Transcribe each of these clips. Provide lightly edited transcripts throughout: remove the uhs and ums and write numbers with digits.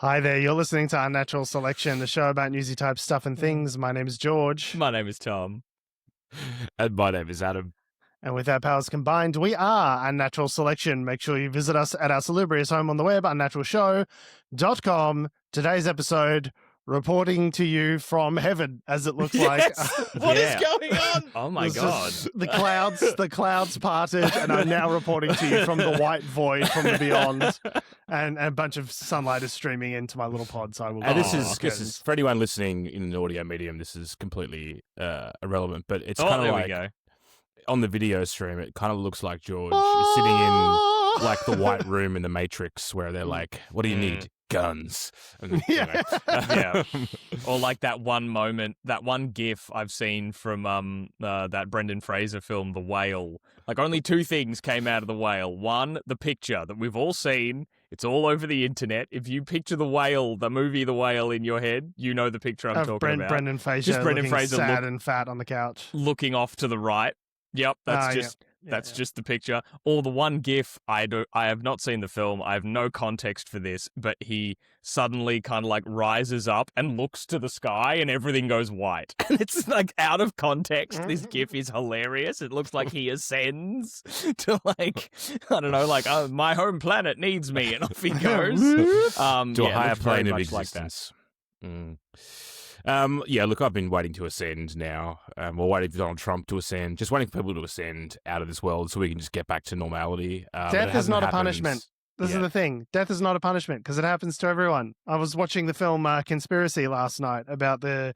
Hi there, you're listening to Unnatural Selection, the show about newsy type stuff and things. My name is George. My name is Tom. And my name is Adam. And with our powers combined, we are Unnatural Selection. Make sure you visit us at our salubrious home on the web, unnaturalshow.com. Today's episode, reporting to you from heaven, as it looks like. What is going on? Oh my God. The clouds parted, and I'm now reporting to you from the white void from the beyond. And a bunch of sunlight is streaming into my little pod, so I will. And this is for anyone listening in an audio medium. This is completely irrelevant, but it's kind of like on the video stream. It kind of looks like George is sitting in like the white room in the Matrix, where they're like, "What do you need? Guns." And, yeah. Or like that one moment, that one GIF I've seen from that Brendan Fraser film, The Whale. Like only two things came out of The Whale. One, the picture that we've all seen. It's all over the internet. If you picture The Whale, the movie The Whale in your head, you know the picture I'm talking about. Brendan Fraser, just Brendan Fraser sad and fat on the couch, looking off to the right. Yep, that's just the picture. Or the one GIF, I have not seen the film. I have no context for this, but he suddenly kind of like rises up and looks to the sky and everything goes white. And it's like out of context. This GIF is hilarious. It looks like he ascends to like, I don't know, like, oh, my home planet needs me, and off he goes. To a higher plane of existence. Look, I've been waiting to ascend now. We're waiting for Donald Trump to ascend, just waiting for people to ascend out of this world so we can just get back to normality. Death is not a punishment. This is the thing. Death is not a punishment because it happens to everyone. I was watching the film Conspiracy last night about the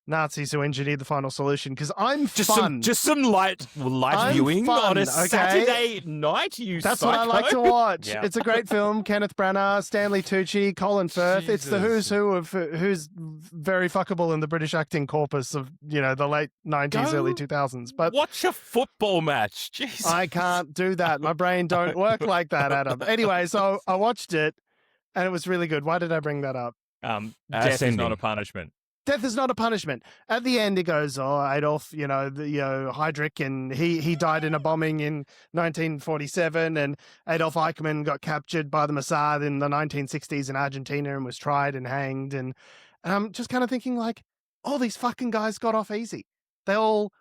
Nazis who engineered the final solution because I'm fun. Just some light viewing on a Saturday night, That's psycho. what I like to watch. Yeah. It's a great film. Kenneth Branagh, Stanley Tucci, Colin Firth. It's the who's who of who's very fuckable in the British acting corpus of, the late 90s, early 2000s. But watch a football match. Jesus. I can't do that. My brain don't work like that, Adam. Anyway, so I watched it and it was really good. Why did I bring that up? Death is not a punishment. Death is not a punishment. At the end, it goes, Adolf, Heydrich, and he died in a bombing in 1947, and Adolf Eichmann got captured by the Mossad in the 1960s in Argentina and was tried and hanged. And I'm just kind of thinking, like, all these fucking guys got off easy. They all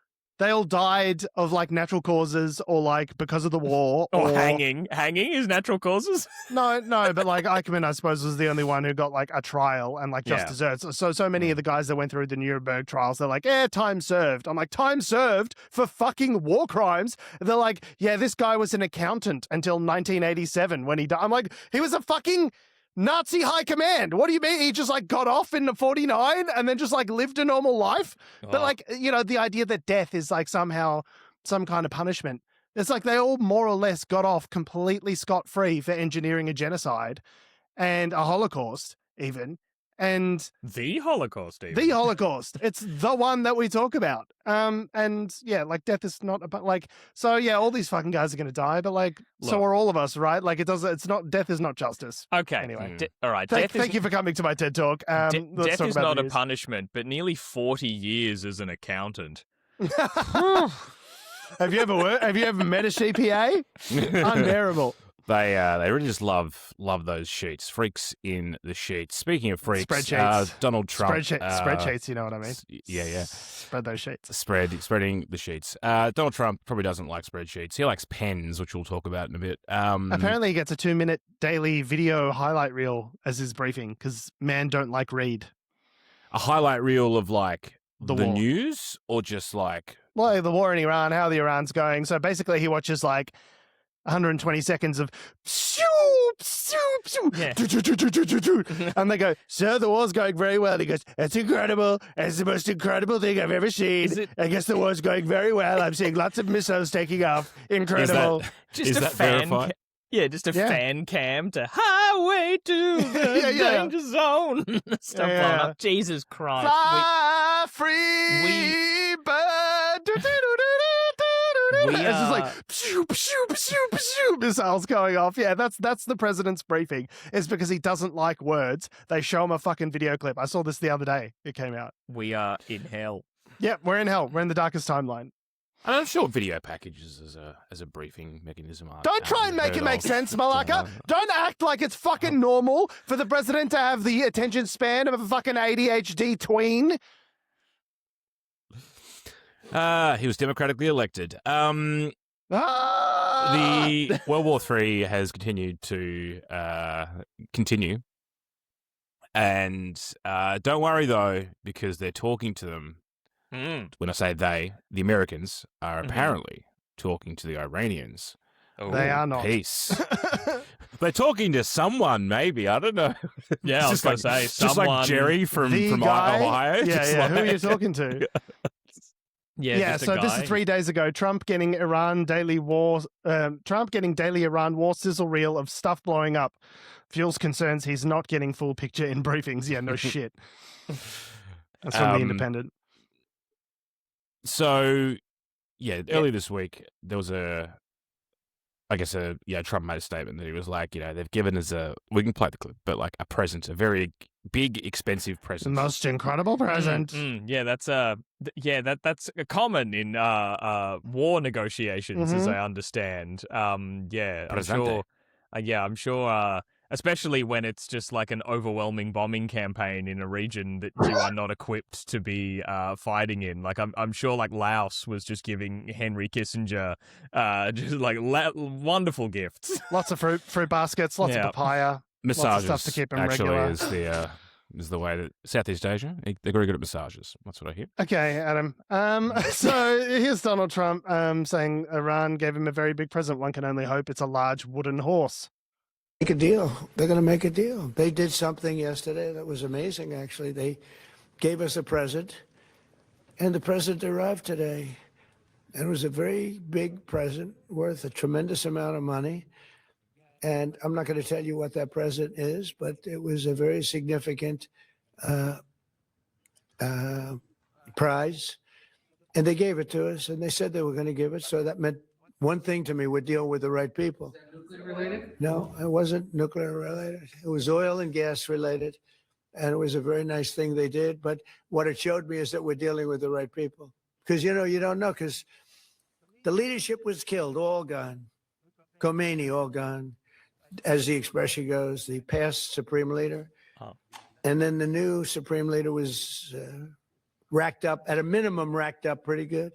died of like natural causes or like because of the war or hanging. Hanging is natural causes. No, but like Eichmann, I suppose, was the only one who got like a trial and like just desserts. So many of the guys that went through the Nuremberg trials, they're like, time served. I'm like, time served for fucking war crimes. They're like, this guy was an accountant until 1987 when he died. I'm like, he was a fucking Nazi high command. What do you mean? He just like got off in the 49 and then just like lived a normal life. But like, the idea that death is like somehow some kind of punishment. It's like they all more or less got off completely scot-free for engineering a genocide and a Holocaust even. And the Holocaust, even. The Holocaust. It's the one that we talk about. Like death is not about like, all these fucking guys are going to die, but like, so are all of us, right? Like death is not justice. Okay. Anyway. All right. Thank you for coming to my TED Talk. Death is not a punishment, but nearly 40 years as an accountant. Have you ever met a CPA? Unbearable. They really just love those sheets. Freaks in the sheets. Speaking of freaks, spreadsheets. Donald Trump. Spreadsheets, you know what I mean? Yeah. Spread those sheets. Spreading the sheets. Donald Trump probably doesn't like spreadsheets. He likes pens, which we'll talk about in a bit. Apparently he gets a 2-minute daily video highlight reel as his briefing because men don't like read. A highlight reel of like the war. News or just like... Well, the war in Iran, how the Iran's going. So basically he watches like 120 seconds of and they go, "Sir, the war's going very well." He goes, "It's incredible. It's the most incredible thing I've ever seen. I guess the war's going very well. I'm seeing lots of missiles taking off. Incredible." Is that verified? Just a fan cam to highway to the danger zone. Stuff blowing up. Jesus Christ. Fly free bird. It's just like pew, pew, pew, pew, missiles going off. Yeah, that's the president's briefing. It's because he doesn't like words. They show him a fucking video clip. I saw this the other day. It came out. We are in hell. Yeah, we're in hell. We're in the darkest timeline. I'm sure video packages as a briefing mechanism. Don't try and make it make sense, Malaka. Don't act like it's fucking normal for the president to have the attention span of a fucking ADHD tween. He was democratically elected. The World War III has continued to continue. And don't worry, though, because they're talking to them. When I say they, the Americans are apparently talking to the Iranians. They are not. Peace. They're talking to someone, maybe. I don't know. Yeah, I was going to say someone. Just like Jerry from Ohio. Yeah. Who are you talking to? Yeah, so this is 3 days ago. Trump getting Iran daily Iran war sizzle reel of stuff blowing up. Fuels concerns he's not getting full picture in briefings. Yeah, no shit. That's from The Independent. So, earlier this week, there was Trump made a statement that he was like, they've given us we can play the clip, but like a present, a very big, expensive present. The most incredible present. Yeah, that's common in war negotiations, as I understand. I'm sure. Especially when it's just like an overwhelming bombing campaign in a region that you are not equipped to be fighting in. Like I'm sure like Laos was just giving Henry Kissinger just like wonderful gifts. Lots of fruit baskets, lots of papaya, massages. Lots of stuff to keep him actually regular. is the way that Southeast Asia, they're very good at massages. That's what I hear. Okay, Adam. So here's Donald Trump saying Iran gave him a very big present. One can only hope it's a large wooden horse. Make a deal. They're going to make a deal. They did something yesterday that was amazing, actually. They gave us a present, and the present arrived today. And it was a very big present worth a tremendous amount of money. And I'm not going to tell you what that present is, but it was a very significant prize. And they gave it to us, and they said they were going to give it. So that meant one thing to me: we're dealing with the right people. Is that nuclear related? No, it wasn't nuclear related. It was oil and gas related. And it was a very nice thing they did. But what it showed me is that we're dealing with the right people. Because, you don't know, because the leadership was killed, all gone. Khomeini, all gone. As the expression goes, the past supreme leader. Oh. And then the new supreme leader was racked up, at a minimum, racked up pretty good.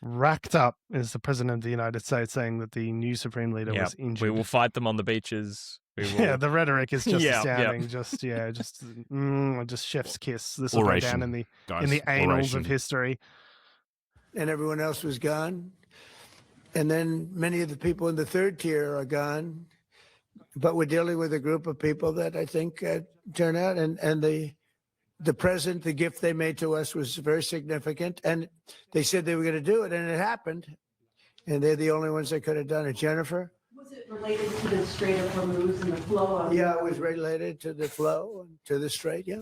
Racked up is the president of the United States saying that the new supreme leader was injured. We will fight them on the beaches. Yeah, the rhetoric is just astounding. Just chef's kiss. This will go down in the annals of history. And everyone else was gone. And then many of the people in the third tier are gone. But we're dealing with a group of people that I think turn out. And the present, the gift they made to us was very significant. And they said they were going to do it, and it happened. And they're the only ones that could have done it. Jennifer? Was it related to the Strait of Hormuz and the flow? Yeah, it was related to the flow and to the Strait, yeah.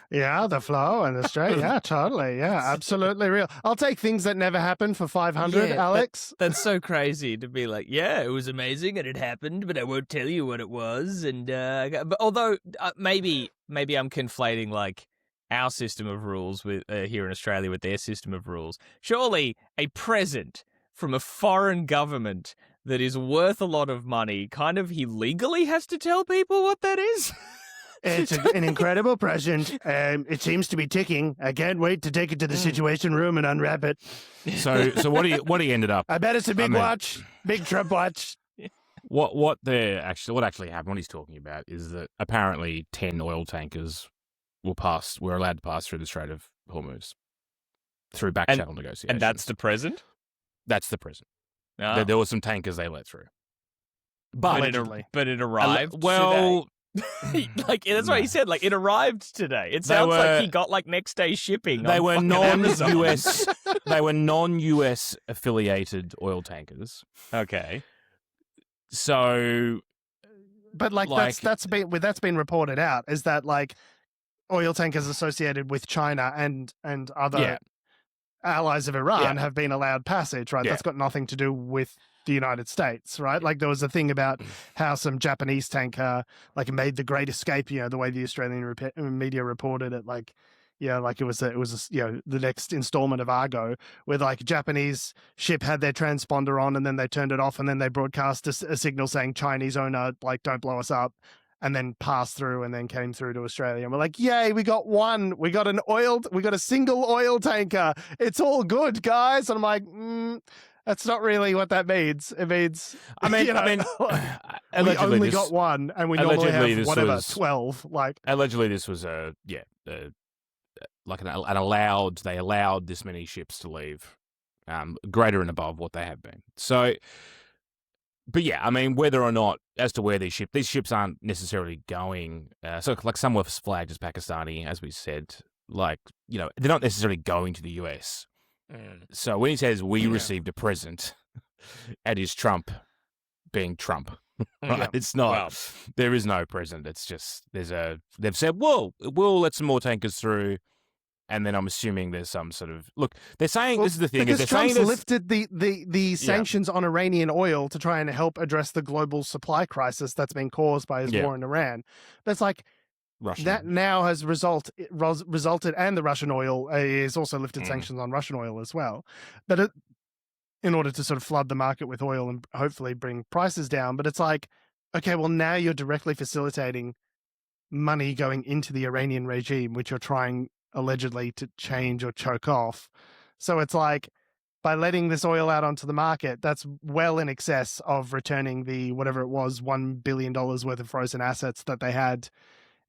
Yeah, the flow and the Strait. Yeah, totally. Yeah, absolutely real. I'll take things that never happened for 500, Alex. That's so crazy to be like, yeah, it was amazing and it happened, but I won't tell you what it was. And but although maybe I'm conflating like our system of rules with here in Australia with their system of rules. Surely a present from a foreign government that is worth a lot of money, kind of he legally has to tell people what that is? It's an incredible present. It seems to be ticking. I can't wait to take it to the Situation Room and unwrap it. So what he ended up? I bet it's a big watch, big Trump watch. What actually happened? What he's talking about is that apparently 10 oil tankers were allowed to pass through the Strait of Hormuz through back channel negotiations. And that's the present? That's the present. Oh. There were some tankers they let through. But it arrived today. Like that's what he said. Like it arrived today. It sounds like he got like next day shipping. They were non-US. They were non-US affiliated oil tankers. Okay. So, but that's been reported out. Is that like oil tankers associated with China and other allies of Iran have been allowed passage, right? Yeah. That's got nothing to do with the United States, right? Like there was a thing about how some Japanese tanker like made the great escape, the way the Australian media reported it, like, Yeah, like it was the next installment of Argo, where like Japanese ship had their transponder on and then they turned it off and then they broadcast a signal saying Chinese owner, like, don't blow us up, and then passed through and then came through to Australia. And we're like, yay, we got one. We got a single oil tanker. It's all good, guys. And I'm like, that's not really what that means. It means, we only got one, and we normally have 12. Like, allegedly, this was they allowed this many ships to leave, greater and above what they have been. So, but yeah, I mean, whether or not as to where these ships aren't necessarily going. So, like, some were flagged as Pakistani, as we said. Like, they're not necessarily going to the US. So when he says we received a present, that is Trump being Trump. Right? Yeah. It's not. Wow. There is no present. It's just they've said, "Whoa, we'll let some more tankers through," and then I'm assuming there's some sort of look. They're saying this is the thing. Because Trump's lifted the sanctions on Iranian oil to try and help address the global supply crisis that's been caused by his war in Iran. That's like. That now has resulted, and the Russian oil is also lifted sanctions on Russian oil as well. But in order to sort of flood the market with oil and hopefully bring prices down. But it's like, okay, well, now you're directly facilitating money going into the Iranian regime, which you're trying allegedly to change or choke off. So it's like, by letting this oil out onto the market, that's well in excess of returning the, whatever it was, $1 billion worth of frozen assets that they had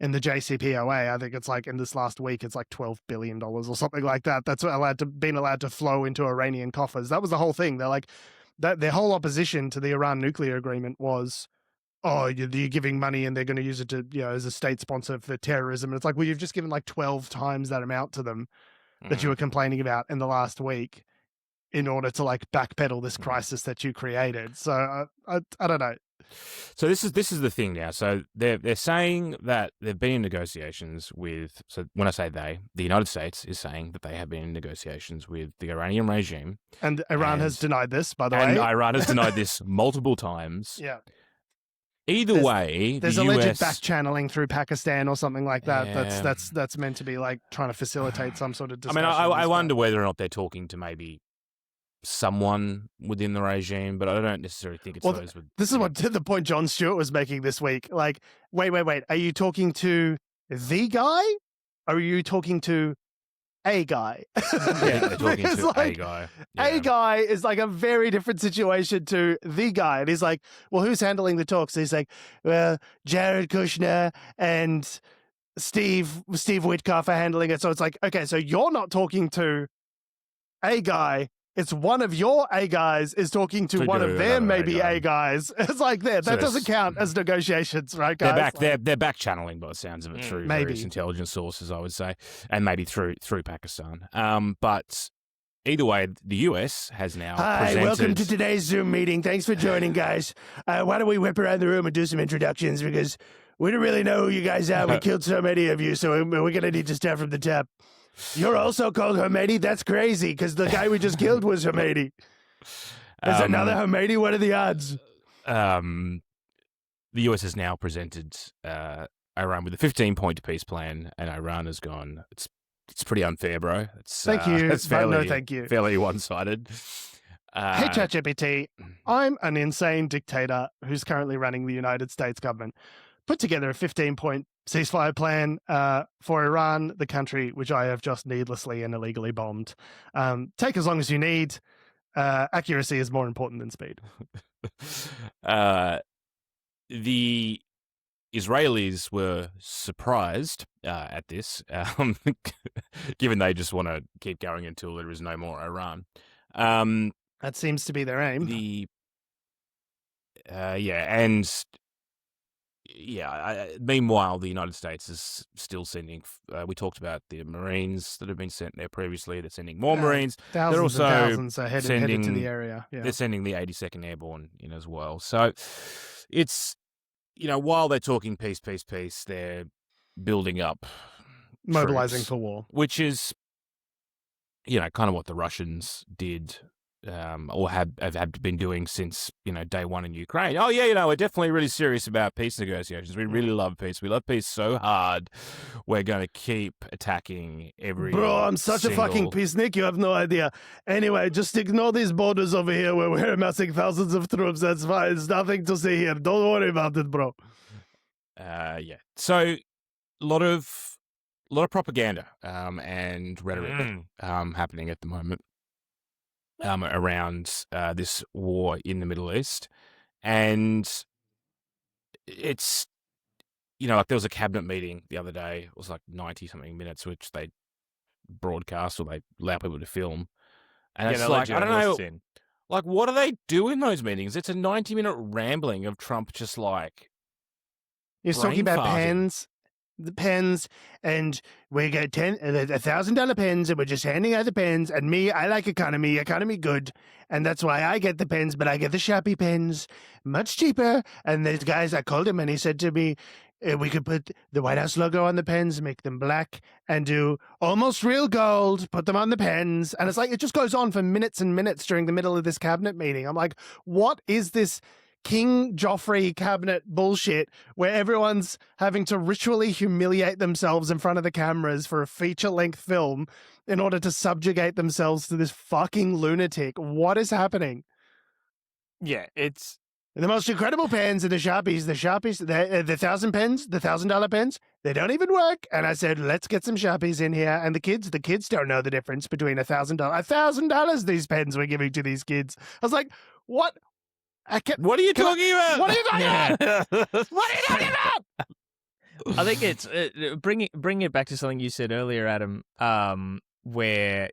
in the JCPOA. I think it's like in this last week, it's like $12 billion or something like that. That's been allowed to flow into Iranian coffers. That was the whole thing. They're like, their whole opposition to the Iran nuclear agreement was, oh, you're giving money and they're going to use it to, as a state sponsor for terrorism. And it's like, well, you've just given like 12 times that amount to them that you were complaining about in the last week in order to like backpedal this crisis that you created. So I don't know. So this is the thing now. So they're saying that they've been in negotiations with. So when I say the United States is saying that they have been in negotiations with the Iranian regime, and Iran has denied this, by the way. And Iran has denied this multiple times. Yeah. Either way, there's the alleged US... back channeling through Pakistan or something like that. Yeah. That's meant to be like trying to facilitate some sort of discussion. I mean, I wonder whether or not they're talking to maybe someone within the regime, but I don't necessarily think it's those. This is what the point Jon Stewart was making this week. Like, wait. Are you talking to the guy? Or are you talking to a guy? Yeah, they're talking to like, a guy. Yeah. A guy is like a very different situation to the guy. And he's like, well, who's handling the talks? He's like, well, Jared Kushner and Steve Witkoff are handling it. So it's like, okay, so you're not talking to a guy. It's one of your A guys is talking to one of their maybe A guys. It's like that doesn't count as negotiations, right, guys? They're back channeling by the sounds of it through various intelligence sources, I would say, and maybe through Pakistan. But either way, the US has now presented... welcome to today's Zoom meeting. Thanks for joining, guys. Why don't we whip around the room and do some introductions, because we don't really know who you guys are. We killed so many of you, so we're going to need to start from the top. You're also called Hamedi? That's crazy, because the guy we just killed was Hamedi. There's another Hamedi? What are the odds? The US has now presented Iran with a 15-point peace plan, and Iran has gone, it's pretty unfair, bro. Thank you. It's fairly, no, thank you. Fairly one-sided. Hey, ChatGPT, I'm an insane dictator who's currently running the United States government. Put together a 15-point ceasefire plan for Iran, the country which I have just needlessly and illegally bombed. Take as long as you need. Accuracy is more important than speed. The Israelis were surprised at this, given they just want to keep going until there is no more Iran. That seems to be their aim. Meanwhile, the United States is still sending. We talked about the Marines that have been sent there previously. They're sending more Marines. Thousands are headed to the area. Yeah. They're sending the 82nd Airborne in as well. So it's, while they're talking peace, they're building up, mobilizing troops, for war, which is, kind of what the Russians did or have been doing since, day one in Ukraine. Oh, yeah, we're definitely really serious about peace negotiations. We really love peace. We love peace so hard. We're going to keep attacking every Bro, I'm such a fucking peacenik. You have no idea. Anyway, just ignore these borders over here where we're amassing thousands of troops. That's fine. There's nothing to see here. Don't worry about it, bro. Yeah. So a lot of propaganda and rhetoric happening at the moment. Around this war in the Middle East. And it's, like there was a cabinet meeting the other day. It was like 90-something minutes, which they broadcast or they allow people to film. And it's like, I don't know, like, what do they do in those meetings? It's a 90-minute rambling of Trump just like... He's talking about the pens, and we get $1,000 pens, and we're just handing out the pens. And me, I like economy good, and that's why I get the pens. But I get the Sharpie pens, much cheaper. And there's guys, I called him, and he said to me, we could put the White House logo on the pens, make them black, and do almost real gold. Put them on the pens, and it's like it just goes on for minutes and minutes during the middle of this cabinet meeting. I'm like, what is this King Joffrey cabinet bullshit where everyone's having to ritually humiliate themselves in front of the cameras for a feature-length film in order to subjugate themselves to this fucking lunatic? What is happening? Yeah, it's... The most incredible pens are the Sharpies, the 1,000 pens, the $1,000 pens, they don't even work. And I said, let's get some Sharpies in here. And the kids don't know the difference between $1,000, these pens we're giving to these kids. I was like, what? What are you talking about? What are you talking about? What are you talking about? I think it's bring it back to something you said earlier, Adam, where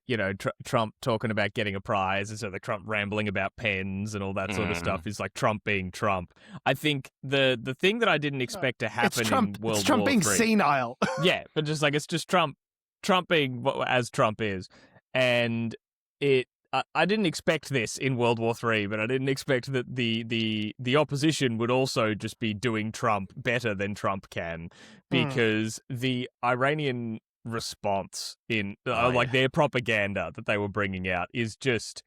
Trump talking about getting a prize, and so the Trump rambling about pens and all that sort of stuff is like Trump being Trump. I think the thing that I didn't expect to happen in World War III, it's Trump being senile. Yeah, but just like it's just Trump being as Trump is, and it. I didn't expect this in World War III, but I didn't expect that the opposition would also just be doing Trump better than Trump can, because the Iranian response in their propaganda that they were bringing out is just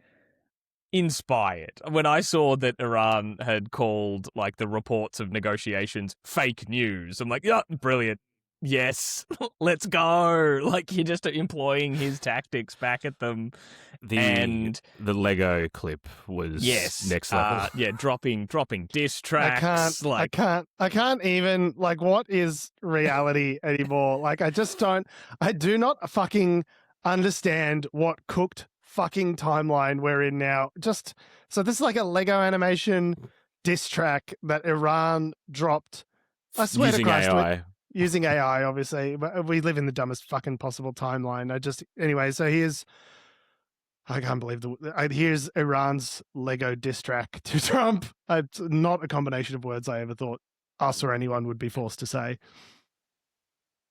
inspired. When I saw that Iran had called like the reports of negotiations fake news, I'm like, yeah, brilliant. Yes, let's go. Like, you're just employing his tactics back at them. The Lego clip was next level. Dropping diss tracks. I can't even, like, what is reality anymore? Like, I do not fucking understand what cooked fucking timeline we're in now. So this is like a Lego animation diss track that Iran dropped. I swear using to Christ. AI. Using AI, obviously, but we live in the dumbest fucking possible timeline. So I can't believe here's Iran's Lego diss track to Trump. It's not a combination of words I ever thought us or anyone would be forced to say.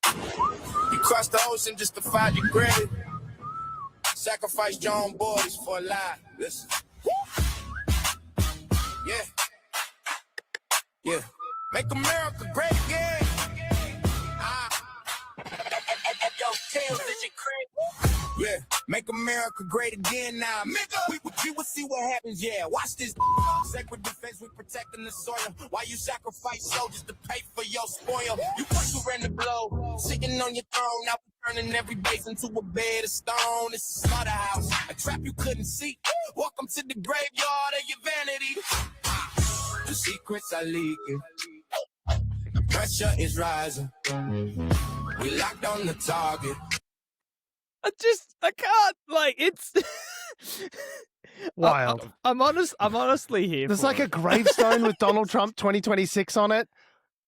You crossed the ocean just to find your grave. Sacrificed your own boys for a lie. Listen. Yeah. Make America great again. Yeah, make America great again now. We will see what happens, yeah. Watch this. Sacred defense, we protecting the soil. While you sacrifice soldiers to pay for your spoil. You surrender blow, sitting on your throne. Now we're turning every base into a bed of stone. It's a slaughterhouse, a trap you couldn't see. Welcome to the graveyard of your vanity. The secrets are leaking. Pressure is rising. We locked on the target. I can't, like, it's wild. I'm honestly here. There's for like it. a gravestone with Donald Trump 2026 on it.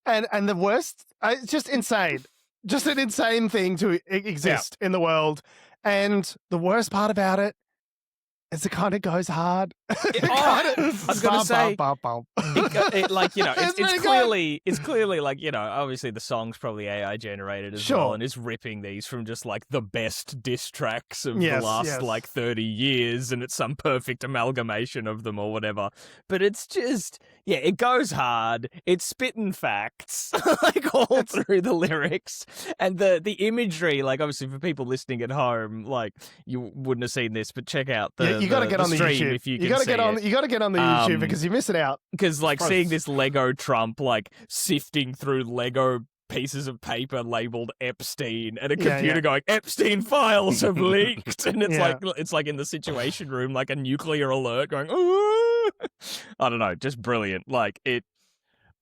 And the worst, it's just insane. Just an insane thing to exist in the world. And the worst part about it is it kind of goes hard. I was going to say, it's clearly like, obviously the song's probably AI generated as well, and it's ripping these from just like the best diss tracks of the last like 30 years, and it's some perfect amalgamation of them or whatever. But it's just, it goes hard. It's spitting facts like all through the lyrics, and the imagery, like obviously for people listening at home, like you wouldn't have seen this, but check out the you got to get on the stream YouTube. if you You got to get on. You got to get on the YouTube because you're missing out. Because like seeing this Lego Trump like sifting through Lego pieces of paper labeled Epstein and a computer going, Epstein files have leaked, and it's like in the Situation Room, like a nuclear alert going, ooh. I don't know, just brilliant. Like it,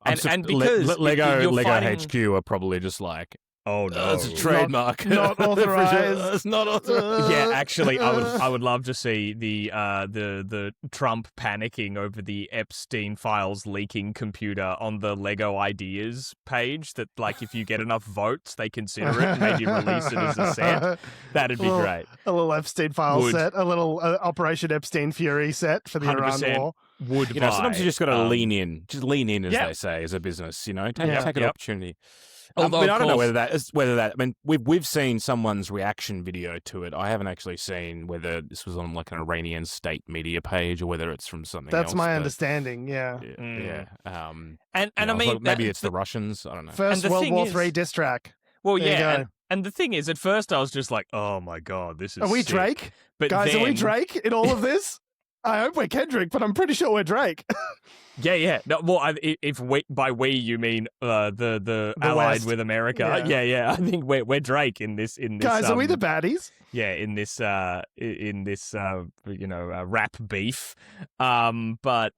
and because Lego fighting... HQ are probably just like, oh no, it's a trademark, not authorized. It's not authorized. Yeah, actually, I would love to see the Trump panicking over the Epstein files leaking computer on the Lego Ideas page. That like if you get enough votes, they consider it and maybe release it as a set. That'd be great. A little Epstein file set, a little Operation Epstein Fury set for the Iran war. Sometimes you just got to lean in, as they say, as a business. Take an opportunity. I don't know whether that. I mean, we've seen someone's reaction video to it. I haven't actually seen whether this was on like an Iranian state media page or whether it's from something. That's else, my understanding. Yeah. And I mean, maybe it's the Russians. I don't know. First World War III diss track. Well, and the thing is, at first I was just like, oh my god, this is. Are we sick. Drake? But guys, are we Drake in all of this? I hope we're Kendrick, but I'm pretty sure we're Drake. Yeah. No, well, if by we you mean the allied West. with America, yeah. I think we're Drake in this. Guys, are we the baddies? Yeah, in this rap beef. But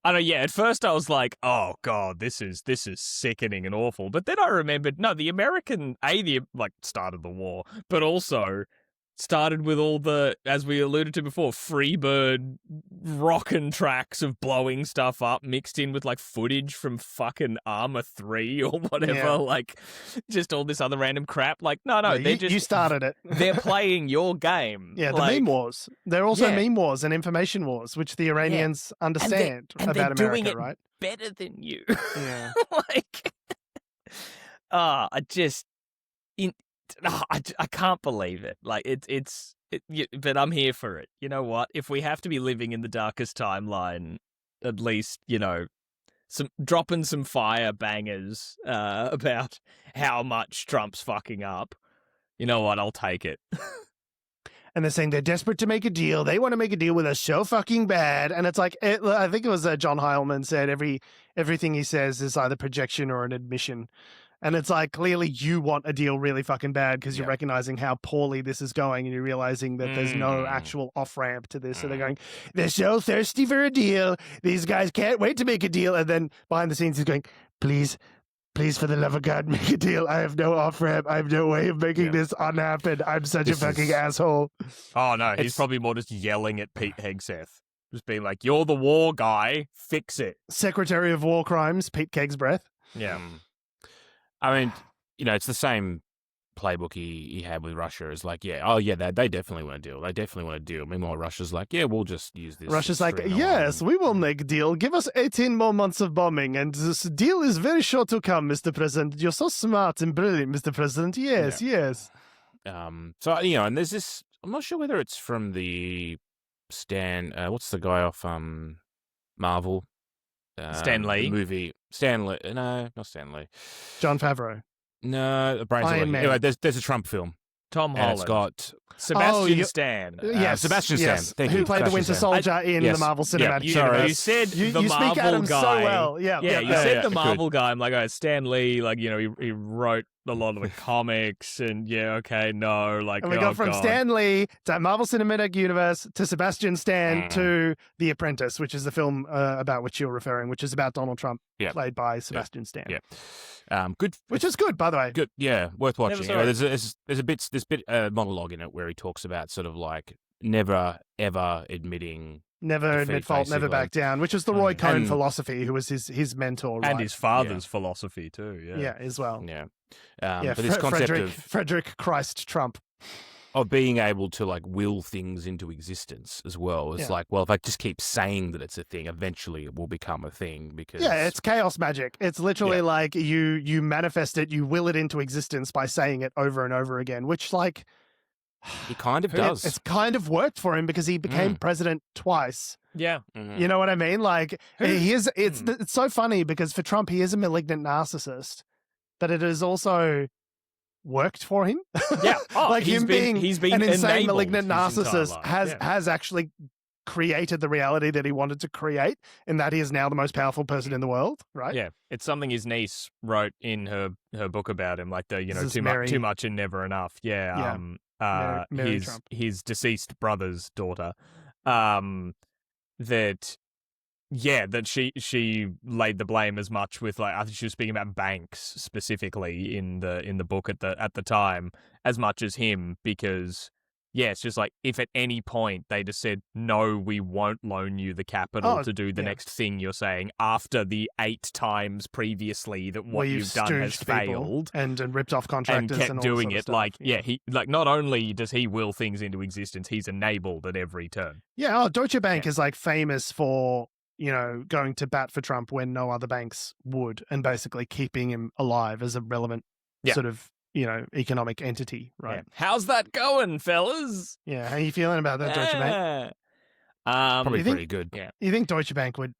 I don't know. Yeah, at first I was like, oh god, this is sickening and awful. But then I remembered, no, the American started the war, but also started with all the, as we alluded to before, Freebird rockin' tracks of blowing stuff up mixed in with like footage from fucking Armor 3 or whatever, like just all this other random crap. Like, no, you started it. They're playing your game. Yeah, the meme wars. They're also meme wars and information wars, which the Iranians understand and about they're America, doing it right? Better than you. Yeah. I can't believe it. Like but I'm here for it. You know what? If we have to be living in the darkest timeline, at least dropping some fire bangers about how much Trump's fucking up. You know what? I'll take it. And they're saying they're desperate to make a deal. They want to make a deal with us so fucking bad. And it's like, I think it was John Heilman said everything he says is either projection or an admission. And it's like, clearly you want a deal really fucking bad because you're recognizing how poorly this is going and you're realizing that there's no actual off-ramp to this. So they're going, they're so thirsty for a deal. These guys can't wait to make a deal. And then behind the scenes he's going, please, for the love of God, make a deal. I have no off-ramp. I have no way of making this unhappen. I'm such a fucking asshole. Oh, no. He's probably more just yelling at Pete Hegseth. Just being like, you're the war guy. Fix it. Secretary of War Crimes, Pete Kegsbreath. Yeah. I mean, it's the same playbook he had with Russia. It's like, they definitely want a deal. They definitely want a deal. Meanwhile, Russia's like, yeah, we'll just use this. Russia's like, yes, we will make a deal. Give us 18 more months of bombing, and this deal is very sure to come, Mr. President. You're so smart and brilliant, Mr. President. Yes, yes. So, and there's this, I'm not sure whether it's from the what's the guy off Marvel? Stan Lee? Movie. Stan Lee. No, not Stan Lee. John Favreau. No, Iron Man. Anyway, there's a Trump film. Tom Holland. It's got Sebastian Stan. Yes, Sebastian Stan. Thank who you. played the Winter Soldier in the Marvel Cinematic Universe. You said the you Marvel speak Adam guy. so well. Yeah, you said the Marvel guy. I'm like, Stan Lee. Like, he wrote a lot of the comics, and like. And we got from Stan Lee to Marvel Cinematic Universe to Sebastian Stan to The Apprentice, which is the film about which you're referring, which is about Donald Trump, played by Sebastian Stan. Yeah. Good. Which is good, by the way. Good. Yeah, worth watching. There's a bit monologue in it where he talks about sort of like never ever admitting. Never admit fault, never back down, which is the Roy Cohn philosophy, who was his mentor. And his father's philosophy, too. Yeah, as well. Yeah. But this concept Frederick Christ Trump. Of being able to, like, will things into existence as well. It's like, well, if I just keep saying that it's a thing, eventually it will become a thing because... Yeah, it's chaos magic. It's literally like you manifest it, you will it into existence by saying it over and over again, which, like... He kind of does. It's kind of worked for him because he became president twice. Yeah. You know what I mean? Like, he is. It's so funny because for Trump, he is a malignant narcissist, but it has also worked for him. Yeah. Like he's been an insane enabled malignant narcissist has actually created the reality that he wanted to create, in that he is now the most powerful person in the world, right? Yeah, it's something his niece wrote in her book about him, like the too much and never enough. Yeah, Mary Trump. his deceased brother's daughter, that she laid the blame as much with, like, I think she was speaking about banks specifically in the book at the time, as much as him, because it's just like, if at any point they just said, no, we won't loan you the capital to do the next thing you're saying, after the 8 times previously that what you've done has failed and ripped off contractors and kept all doing this it, sort of stuff. he not only does he will things into existence, he's enabled at every turn. Deutsche Bank is like famous for, going to bat for Trump when no other banks would, and basically keeping him alive as a relevant sort of, economic entity, right? Yeah. How's that going, fellas? Yeah, how are you feeling about that, Deutsche Bank? Probably pretty good. Yeah. You think Deutsche Bank would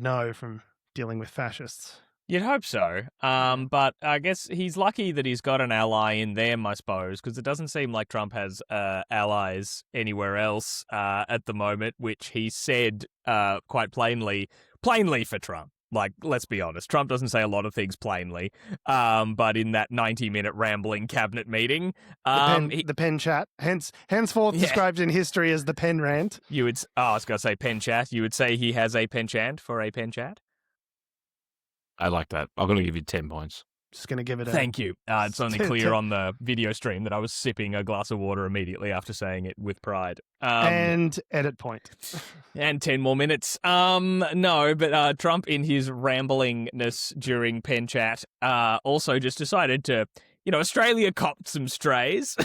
know from dealing with fascists? You'd hope so. But I guess he's lucky that he's got an ally in them, I suppose, because it doesn't seem like Trump has allies anywhere else at the moment, which he said quite plainly for Trump. Like, let's be honest, Trump doesn't say a lot of things plainly, but in that 90-minute rambling cabinet meeting... the pen chat, henceforth described in history as the pen rant. I was going to say pen chat. You would say he has a penchant for a pen chat? I like that. I'm going to give you 10 points. Just going to give it a... Thank you. It's only clear on the video stream that I was sipping a glass of water immediately after saying it with pride. And edit point. And 10 more minutes. No, but Trump, in his ramblingness during pen chat, also just decided to, Australia copped some strays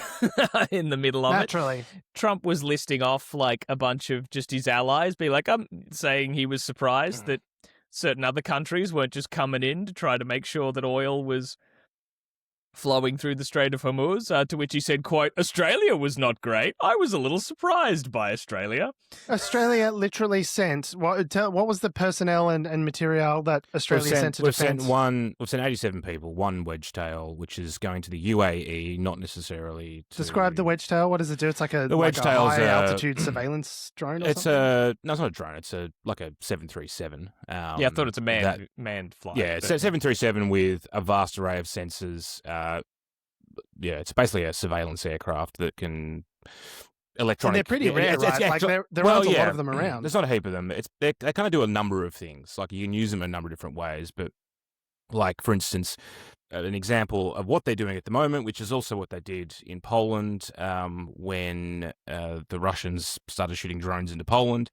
in the middle of Naturally. it. Trump was listing off like a bunch of just his allies, saying he was surprised that certain other countries weren't just coming in to try to make sure that oil was flowing through the Strait of Hormuz, to which he said, quote, Australia was not great. I was a little surprised by Australia. Australia literally sent, what was the personnel and material that Australia sent to defense? We've sent 87 people, one wedge-tail, which is going to the UAE, not necessarily to... Describe the wedge-tail. What does it do? It's like a high-altitude surveillance drone or something? No, it's not a drone. It's like a 737. I thought it's a manned flight. Yeah, it's a 737 with a vast array of sensors. It's basically a surveillance aircraft that can electronic. And they're pretty rare, right? There aren't a lot of them around. There's not a heap of them. They kind of do a number of things. Like, you can use them in a number of different ways. But, like, for instance, an example of what they're doing at the moment, which is also what they did in Poland when the Russians started shooting drones into Poland,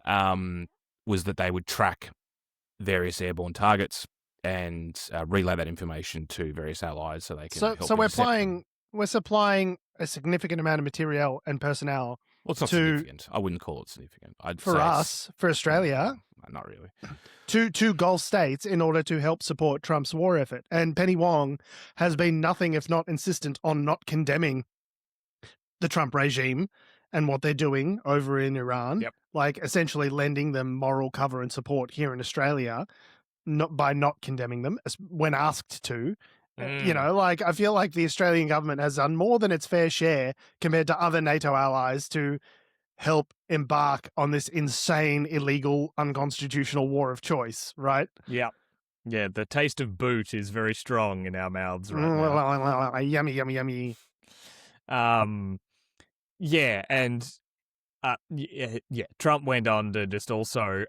was that they would track various airborne targets and relay that information to various allies so they can help. So we're supplying a significant amount of material and personnel. Well, it's not significant. I wouldn't call it significant. For Australia, not really. To Gulf states in order to help support Trump's war effort. And Penny Wong has been nothing if not insistent on not condemning the Trump regime and what they're doing over in Iran, like essentially lending them moral cover and support here in Australia. By not condemning them when asked to. I feel like the Australian government has done more than its fair share compared to other NATO allies to help embark on this insane, illegal, unconstitutional war of choice, right? Yeah. Yeah, the taste of boot is very strong in our mouths right now. Yummy, yummy, yummy. Yeah, and... Trump went on to just also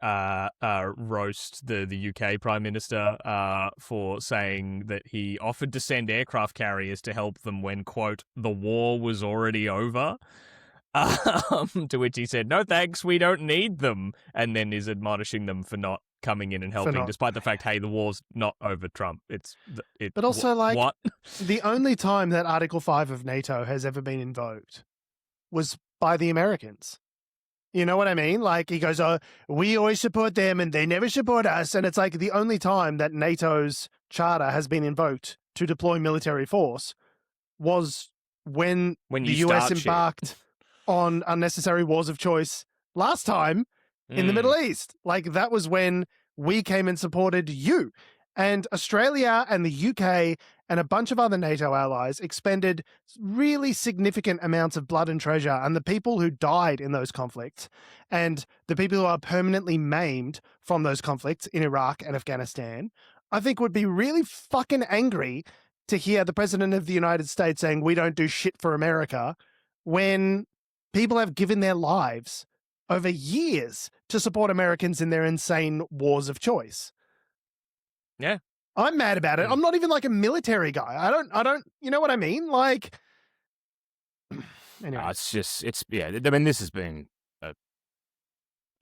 roast the UK Prime Minister for saying that he offered to send aircraft carriers to help them when, quote, the war was already over. To which he said, no thanks, we don't need them. And then is admonishing them for not coming in and helping, despite the fact, hey, the war's not over, Trump. But also, what? The only time that Article 5 of NATO has ever been invoked was by the Americans. You know what I mean? Like, he goes, oh, we always support them and they never support us. And it's like the only time that NATO's charter has been invoked to deploy military force was when the US embarked on unnecessary wars of choice last time in the Middle East. Like, that was when we came and supported you. And Australia and the UK and a bunch of other NATO allies expended really significant amounts of blood and treasure, and the people who died in those conflicts and the people who are permanently maimed from those conflicts in Iraq and Afghanistan, I think would be really fucking angry to hear the president of the United States saying we don't do shit for America when people have given their lives over years to support Americans in their insane wars of choice. Yeah. I'm mad about it. I'm not even like a military guy. I don't, you know what I mean? Like, anyway. I mean, this has been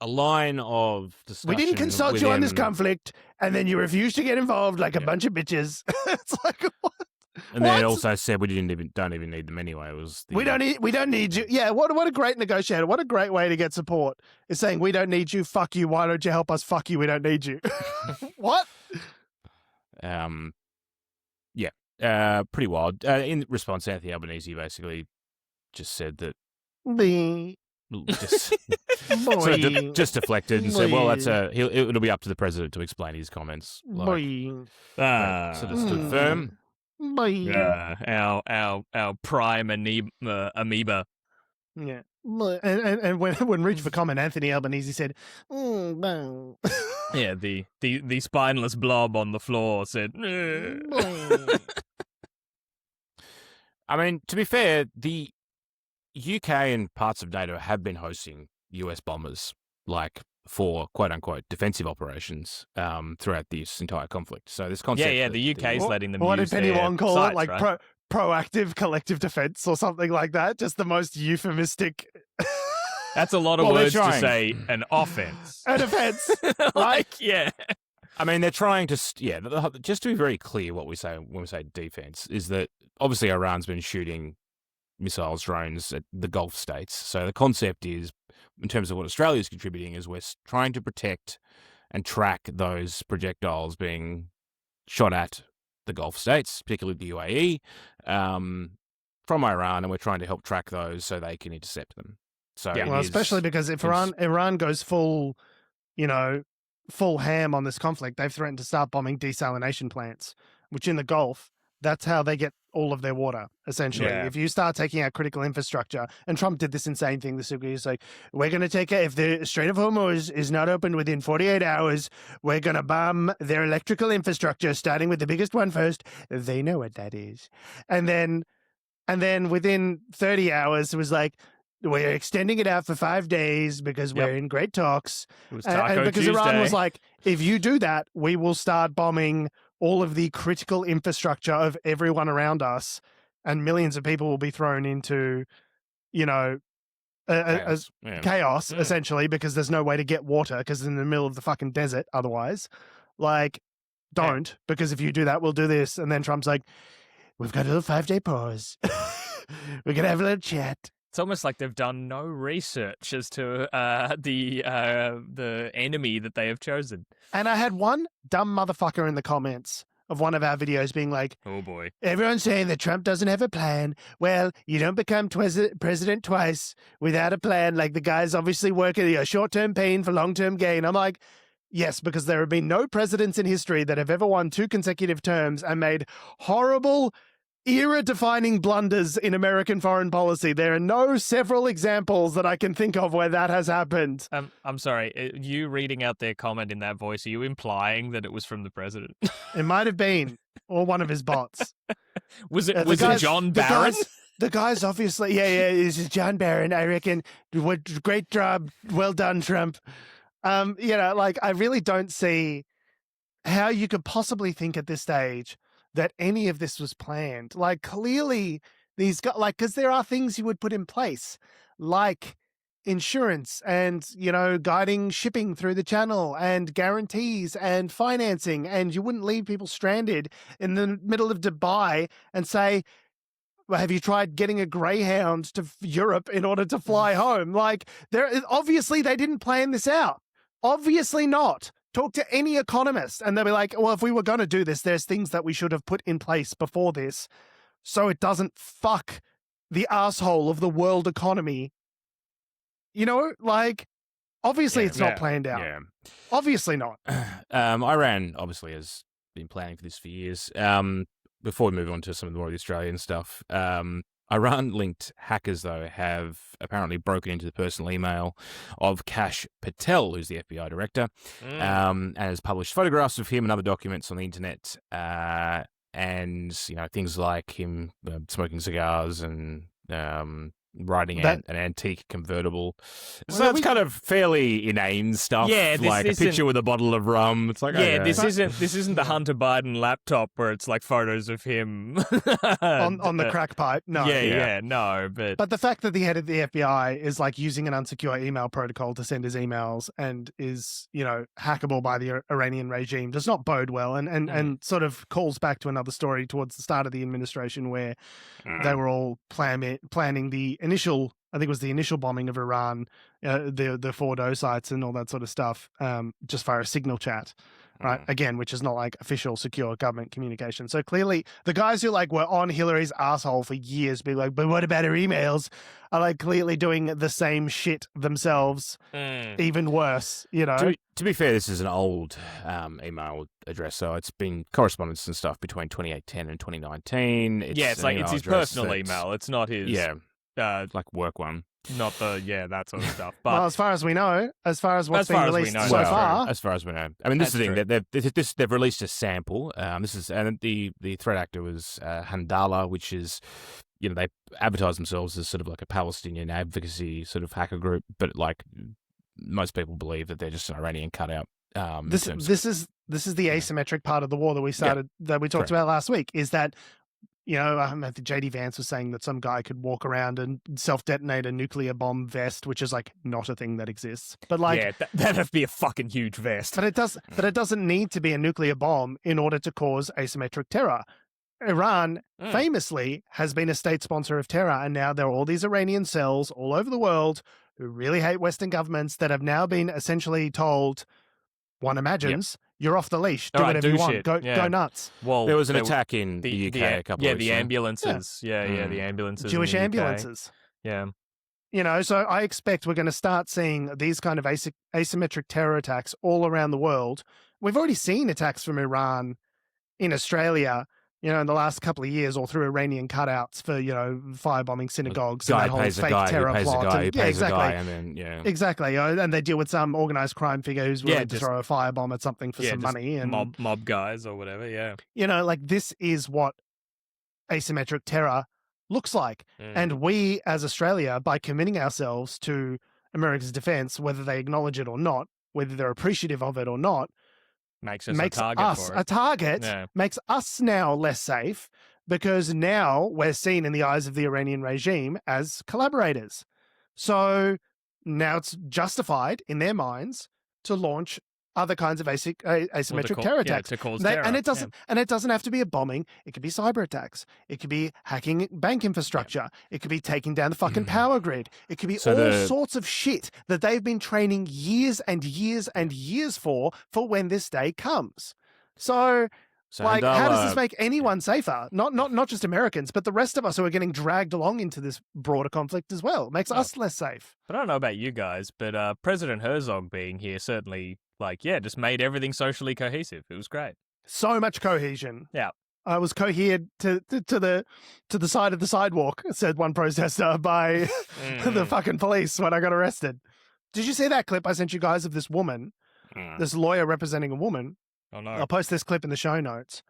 a line of discussion. We didn't consult you on this conflict, and then you refused to get involved like a bunch of bitches. It's like, what? And then it also said we don't even need them anyway. It was we don't need you. Yeah, what a great negotiator. What a great way to get support is saying we don't need you. Fuck you. Why don't you help us? Fuck you. We don't need you. What? Pretty wild. In response, Anthony Albanese basically just said that. Just deflected and said, "Well, it'll be up to the president to explain his comments." Like, sort of stood firm. Our prime amoeba. Yeah. And when reached for comment, Anthony Albanese said, Yeah, the spineless blob on the floor said, I mean, to be fair, the UK and parts of NATO have been hosting US bombers, like, for quote-unquote defensive operations throughout this entire conflict. So this concept... Yeah, the UK's letting them use what did Penny Wong call sites, it? Like, right? proactive collective defense or something like that? Just the most euphemistic... That's a lot of words to say an offense. An offense. Yeah. I mean, they're trying to... just to be very clear what we say when we say defense is that obviously Iran's been shooting missiles, drones at the Gulf states. So the concept is, in terms of what Australia's contributing, is we're trying to protect and track those projectiles being shot at the Gulf states, particularly the UAE, from Iran, and we're trying to help track those so they can intercept them. So especially because if Iran goes full ham on this conflict, they've threatened to start bombing desalination plants, which in the Gulf, that's how they get all of their water, essentially. Yeah. If you start taking out critical infrastructure, and Trump did this insane thing this week, he's like, we're going to take it, if the Strait of Hormuz is not opened within 48 hours, we're going to bomb their electrical infrastructure, starting with the biggest one first. They know what that is. And then within 30 hours, it was like, we're extending it out for 5 days because we're in great talks. It was Taco because Tuesday. Iran was like, if you do that, we will start bombing all of the critical infrastructure of everyone around us, and millions of people will be thrown into, chaos essentially, because there's no way to get water because it's in the middle of the fucking desert otherwise. Like, don't, because if you do that, we'll do this. And then Trump's like, we've got a little 5-day pause. We're going to have a little chat. It's almost like they've done no research as to the enemy that they have chosen. And I had one dumb motherfucker in the comments of one of our videos being like, oh boy, everyone's saying that Trump doesn't have a plan. Well, you don't become president twice without a plan. Like, the guy's obviously working short-term pain for long-term gain. I'm like, yes, because there have been no presidents in history that have ever won 2 consecutive terms and made horrible, era-defining blunders in American foreign policy. There are no several examples that I can think of where that has happened. I'm sorry, you reading out their comment in that voice, are you implying that it was from the president? It might have been, or one of his bots. Was it John Barron? The guy's obviously, this is John Barron, I reckon. Great job. Well done, Trump. I really don't see how you could possibly think at this stage that any of this was planned. Like, clearly these guys, because there are things you would put in place, like insurance and, guiding shipping through the channel and guarantees and financing, and you wouldn't leave people stranded in the middle of Dubai and say, well, have you tried getting a Greyhound to Europe in order to fly home? Like, obviously they didn't plan this out. Obviously not. Talk to any economist and they'll be like, well, if we were going to do this, there's things that we should have put in place before this so it doesn't fuck the asshole of the world economy. Obviously it's not planned out. Yeah. Obviously not. Iran obviously is been planning for this for years. Before we move on to some of the more of the Australian stuff, Iran-linked hackers, though, have apparently broken into the personal email of Kash Patel, who's the FBI director, and has published photographs of him and other documents on the internet, and things like him smoking cigars and riding an antique convertible. So that's kind of fairly inane stuff. Yeah, like a picture with a bottle of rum. It's like, this isn't the Hunter Biden laptop where it's like photos of him on the crack pipe. No, no, but the fact that the head of the FBI is like using an unsecure email protocol to send his emails and is hackable by the Iranian regime does not bode well, and sort of calls back to another story towards the start of the administration where they were all planning the initial, I think it was the initial bombing of Iran, the Fordo sites and all that sort of stuff, just via a signal chat, right? Again, which is not like official, secure government communication. So clearly the guys who like were on Hillary's asshole for years being like, but what about her emails? Are like clearly doing the same shit themselves, even worse, To be fair, this is an old email address, so it's been correspondence and stuff between 2010 and 2019. It's his personal email. It's not his... Yeah. Like work one. Not that sort of stuff. But well, as far as we know, as far as what's been released so far. As far as we know. I mean, this is the thing. They've released a sample. And the threat actor was Handala, which is, they advertise themselves as sort of like a Palestinian advocacy sort of hacker group, but like most people believe that they're just an Iranian cutout. This is the asymmetric part of the war that we talked about last week, is that I think JD Vance was saying that some guy could walk around and self-detonate a nuclear bomb vest, which is like not a thing that exists. But like, that'd have to be a fucking huge vest. But it doesn't need to be a nuclear bomb in order to cause asymmetric terror. Iran famously has been a state sponsor of terror, and now there are all these Iranian cells all over the world who really hate Western governments that have now been essentially told, one imagines, you're off the leash. Do whatever you want. Go nuts. Well, there was an attack in the UK a couple of weeks ago. The ambulances. The ambulances. Jewish ambulances. Yeah. So I expect we're going to start seeing these kind of asymmetric terror attacks all around the world. We've already seen attacks from Iran in Australia, in the last couple of years, all through Iranian cutouts for, firebombing synagogues and that whole fake terror plot. Exactly. And they deal with some organized crime figure who's willing to throw a firebomb at something for some money. And mob guys or whatever, this is what asymmetric terror looks like. And we, as Australia, by committing ourselves to America's defense, whether they acknowledge it or not, whether they're appreciative of it or not, makes us a target, makes us now less safe, because now we're seen in the eyes of the Iranian regime as collaborators. So now it's justified in their minds to launch other kinds of asymmetric terror attacks. And it doesn't have to be a bombing. It could be cyber attacks. It could be hacking bank infrastructure. It could be taking down the fucking power grid. It could be all sorts of shit that they've been training years and years and years for when this day comes. So how does this make anyone safer? Not just Americans, but the rest of us who are getting dragged along into this broader conflict as well. It makes us less safe. But I don't know about you guys, but President Herzog being here certainly, just made everything socially cohesive. It was great. So much cohesion. Yeah. I was cohered to the side of the sidewalk, said one protester, by the fucking police when I got arrested. Did you see that clip I sent you guys of this woman, this lawyer representing a woman? Oh, no. I'll post this clip in the show notes,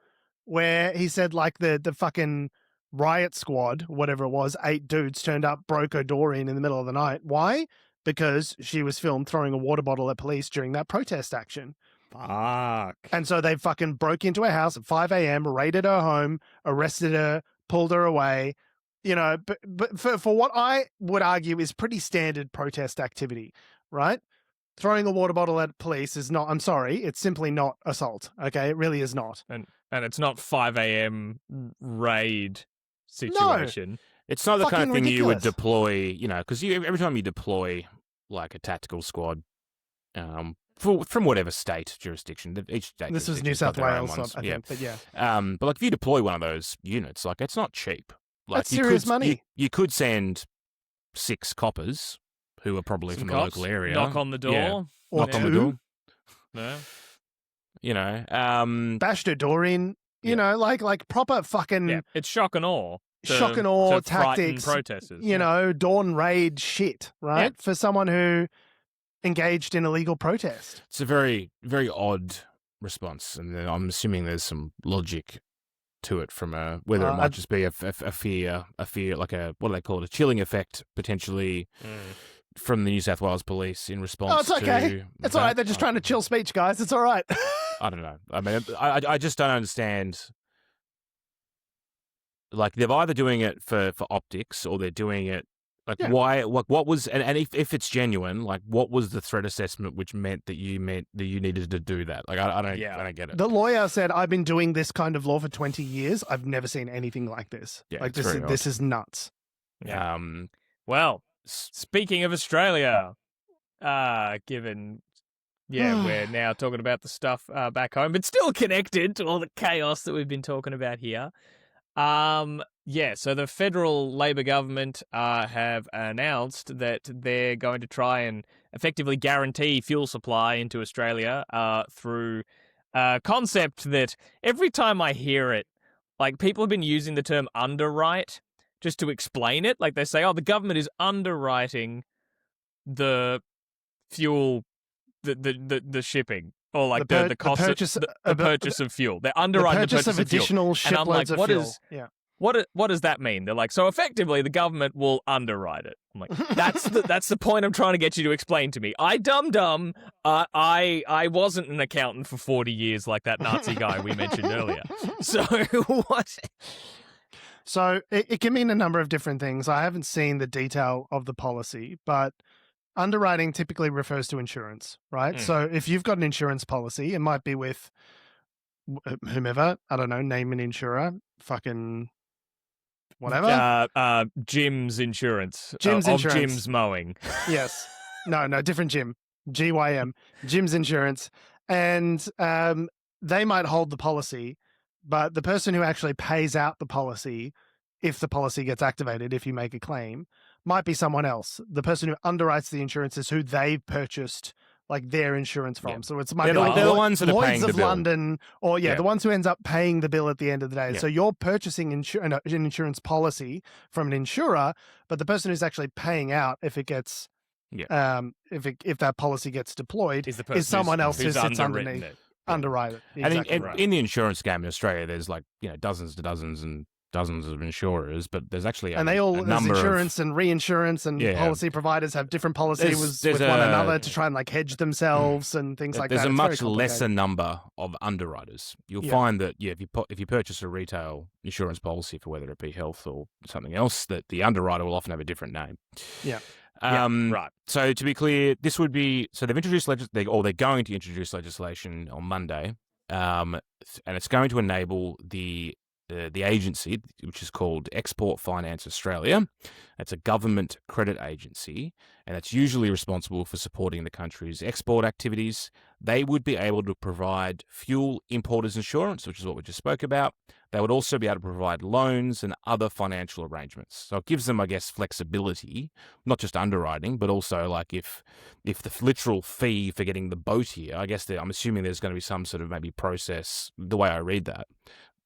where he said like the fucking riot squad, whatever it was, 8 dudes turned up, broke her door in the middle of the night. Why? Because she was filmed throwing a water bottle at police during that protest action. Fuck. And so they fucking broke into her house at 5 a.m., raided her home, arrested her, pulled her away. But for what I would argue is pretty standard protest activity, right? Throwing a water bottle at police is not, I'm sorry, it's simply not assault, okay? It really is not. And it's not 5 a.m. raid situation. No. It's not the kind of thing ridiculous. You would deploy, because every time you deploy like a tactical squad from whatever state jurisdiction, each state. This was New South Wales, I think, but yeah. But like if you deploy one of those units, like it's not cheap. Like that's serious money. You could send 6 coppers who are probably from the local area. Knock on the door. Yeah. Knock on the door. No. Bashed Doreen, you know, like proper fucking... Yeah, it's shock and awe. Shock and awe to frighten tactics, protesters. You know, dawn raid shit, right? For someone who engaged in illegal protest. It's a very, very odd response, and I'm assuming there's some logic to it from whether it might just be a fear, like what do they call it, a chilling effect potentially from the New South Wales Police in response. Oh, it's okay. It's all right. They're just trying to chill speech, guys. It's all right. I don't know. I mean, I just don't understand. Like, they're either doing it for optics, or they're doing it why? What was and if it's genuine, like, what was the threat assessment which meant that you needed to do that? Like, I don't get it. The lawyer said, "I've been doing this kind of law for 20 years. I've never seen anything like this. Yeah, like this is nuts." Yeah. Well, speaking of Australia, given. Yeah, we're now talking about the stuff back home, but still connected to all the chaos that we've been talking about here. So the federal Labor government have announced that they're going to try and effectively guarantee fuel supply into Australia through a concept that every time I hear it, like, people have been using the term underwrite just to explain it. Like, they say, the government is underwriting the fuel, the shipping. Or like the cost the purchase of fuel. They're underwriting the purchase of additional fuel. shiploads of fuel. What does that mean? They're like, so effectively the government will underwrite it. I'm like, that's the point I'm trying to get you to explain to me. I wasn't an accountant for 40 years like that Nazi guy we mentioned earlier. So what? So it can mean a number of different things. I haven't seen the detail of the policy, but underwriting typically refers to insurance, right? So if you've got an insurance policy, it might be with whomever, I don't know, name an insurer, fucking whatever. Jim's insurance. Jim's insurance. Of Jim's mowing. Yes. No, different Jim. GYM. Jim's insurance. And they might hold the policy, but the person who actually pays out the policy, if the policy gets activated, if you make a claim, might be someone else. The person who underwrites the insurance is who they purchased like their insurance from. So it's might be like they're the ones that are Lloyd's paying the of bill. London, or the ones who ends up paying the bill at the end of the day. So you're purchasing an insurance policy from an insurer, but the person who's actually paying out, if it gets if that policy gets deployed, is someone else who sits underneath. Underwrite it. Exactly. And in the insurance game in Australia, there's like, dozens of insurers, but there's actually there's insurance and reinsurance and policy providers have different policies with one another to try and like hedge themselves and things like that. There's a much lesser number of underwriters. You'll find that if you purchase a retail insurance policy for whether it be health or something else, that the underwriter will often have a different name. Right. So to be clear, this would be they've introduced they're going to introduce legislation on Monday, and it's going to enable the agency, which is called Export Finance Australia. It's a government credit agency, and it's usually responsible for supporting the country's export activities. They would be able to provide fuel importers insurance, which is what we just spoke about. They would also be able to provide loans and other financial arrangements. So it gives them, I guess, flexibility, not just underwriting, but also like if the literal fee for getting the boat here, I guess I'm assuming there's going to be some sort of maybe process, the way I read that.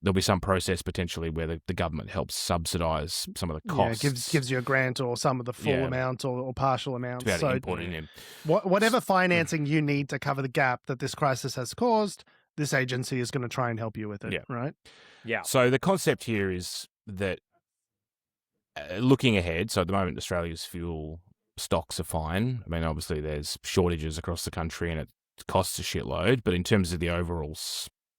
There'll be some process potentially where the government helps subsidise some of the costs. Yeah, gives you a grant or some of the full amount or partial amount. To be able to import it in. Whatever financing you need to cover the gap that this crisis has caused, this agency is going to try and help you with it, right? Yeah. So the concept here is that looking ahead, so at the moment Australia's fuel stocks are fine. I mean, obviously there's shortages across the country and it costs a shitload, but in terms of the overall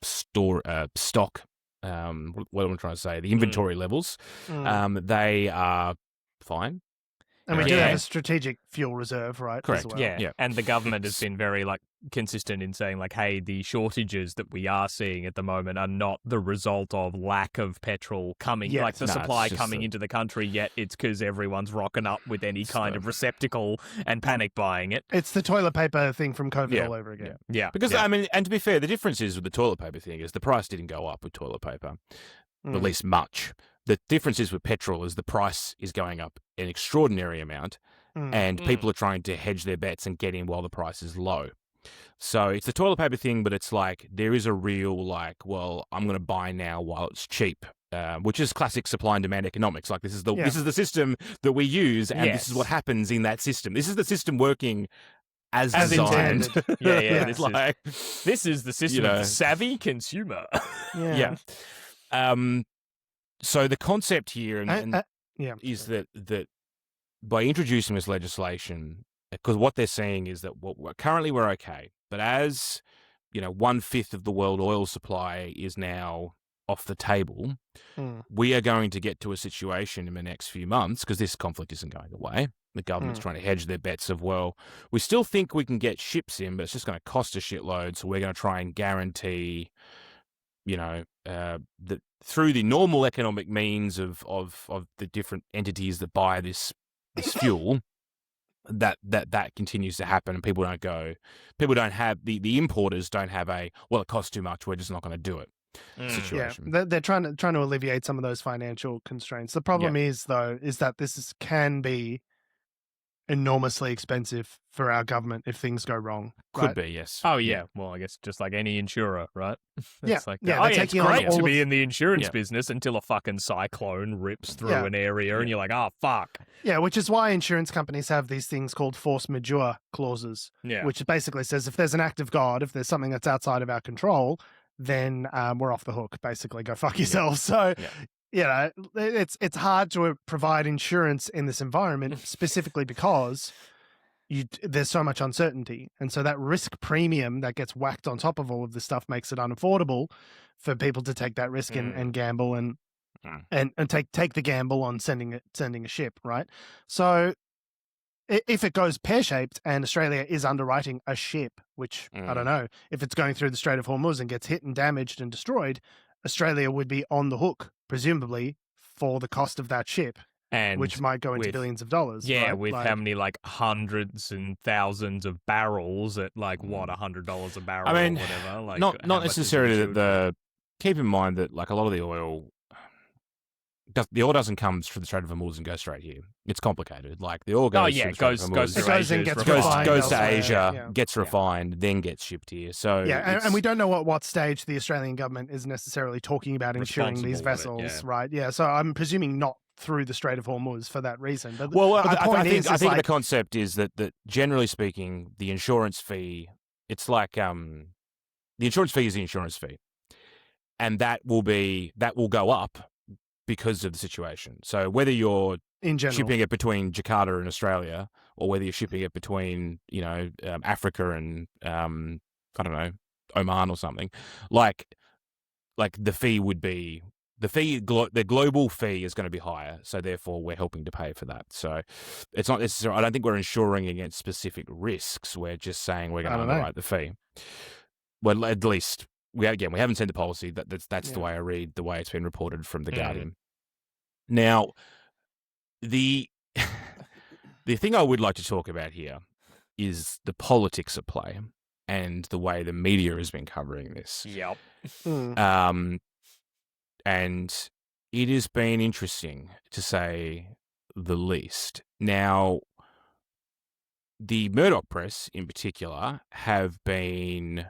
stock, what am I trying to say? The inventory levels, they are fine. And we do have a strategic fuel reserve, right? Correct. As well. Yeah. And the government has been very consistent in saying hey, the shortages that we are seeing at the moment are not the result of lack of petrol coming, supply coming into the country, yet it's because everyone's rocking up with any kind of receptacle and panic buying it. It's the toilet paper thing from COVID all over again. Yeah. Because, I mean, and to be fair, the difference is with the toilet paper thing is the price didn't go up with toilet paper, at least much. The difference is with petrol is the price is going up an extraordinary amount and people are trying to hedge their bets and get in while the price is low. So it's the toilet paper thing, but it's like there is a real like, well, I'm going to buy now while it's cheap, which is classic supply and demand economics. Like this is the system that we use, and this is what happens in that system. This is the system working as designed. This is the system of the savvy consumer. So the concept here is that by introducing this legislation, because what they're saying is that currently we're okay, but as 1/5 of the world oil supply is now off the table, we are going to get to a situation in the next few months, because this conflict isn't going away. The government's trying to hedge their bets of, well, we still think we can get ships in, but it's just going to cost a shitload, so we're going to try and guarantee, that through the normal economic means of the different entities that buy this fuel, that continues to happen, and people don't have the importers don't have it costs too much, we're just not going to do it situation. Yeah, they're trying to alleviate some of those financial constraints. The problem is that this can be enormously expensive for our government if things go wrong. Could be, yes. Oh yeah. Well, I guess just like any insurer, right? It's it's great to be in the insurance business until a fucking cyclone rips through an area and you're like, oh fuck. Yeah, which is why insurance companies have these things called force majeure clauses, which basically says if there's an act of God, if there's something that's outside of our control, then we're off the hook. Basically, go fuck yourself. So. It's hard to provide insurance in this environment, specifically because there's so much uncertainty. And so that risk premium that gets whacked on top of all of this stuff makes it unaffordable for people to take that risk and gamble and take the gamble on sending a ship, right? So if it goes pear-shaped and Australia is underwriting a ship, which I don't know, if it's going through the Strait of Hormuz and gets hit and damaged and destroyed, Australia would be on the hook, presumably, for the cost of that ship, which might go into billions of dollars. Yeah, right? with how many hundreds and thousands of barrels at $100 a barrel or whatever. Like, not necessarily that keep in mind that a lot of the oil doesn't come through the Strait of Hormuz and go straight here. It's complicated. Like the oil goes goes to Asia, gets refined, then gets shipped here. So and we don't know what stage the Australian government is necessarily talking about insuring these vessels, right? Yeah, so I'm presuming not through the Strait of Hormuz for that reason. But I think the concept is that generally speaking, the insurance fee, it's like the insurance fee is the insurance fee, and that will go up because of the situation. So whether you're shipping it between Jakarta and Australia, or whether you're shipping it between Africa and I don't know, Oman or something, like the fee would be the global fee is going to be higher. So therefore, we're helping to pay for that. So it's not necessarily. I don't think we're insuring against specific risks. We're just saying we're going to underwrite the fee. Well, at least. We haven't seen the policy. That's the way I read the way it's been reported from the Guardian. Now, the thing I would like to talk about here is the politics at play and the way the media has been covering this. Yep. And it has been interesting, to say the least. Now, the Murdoch press in particular have been,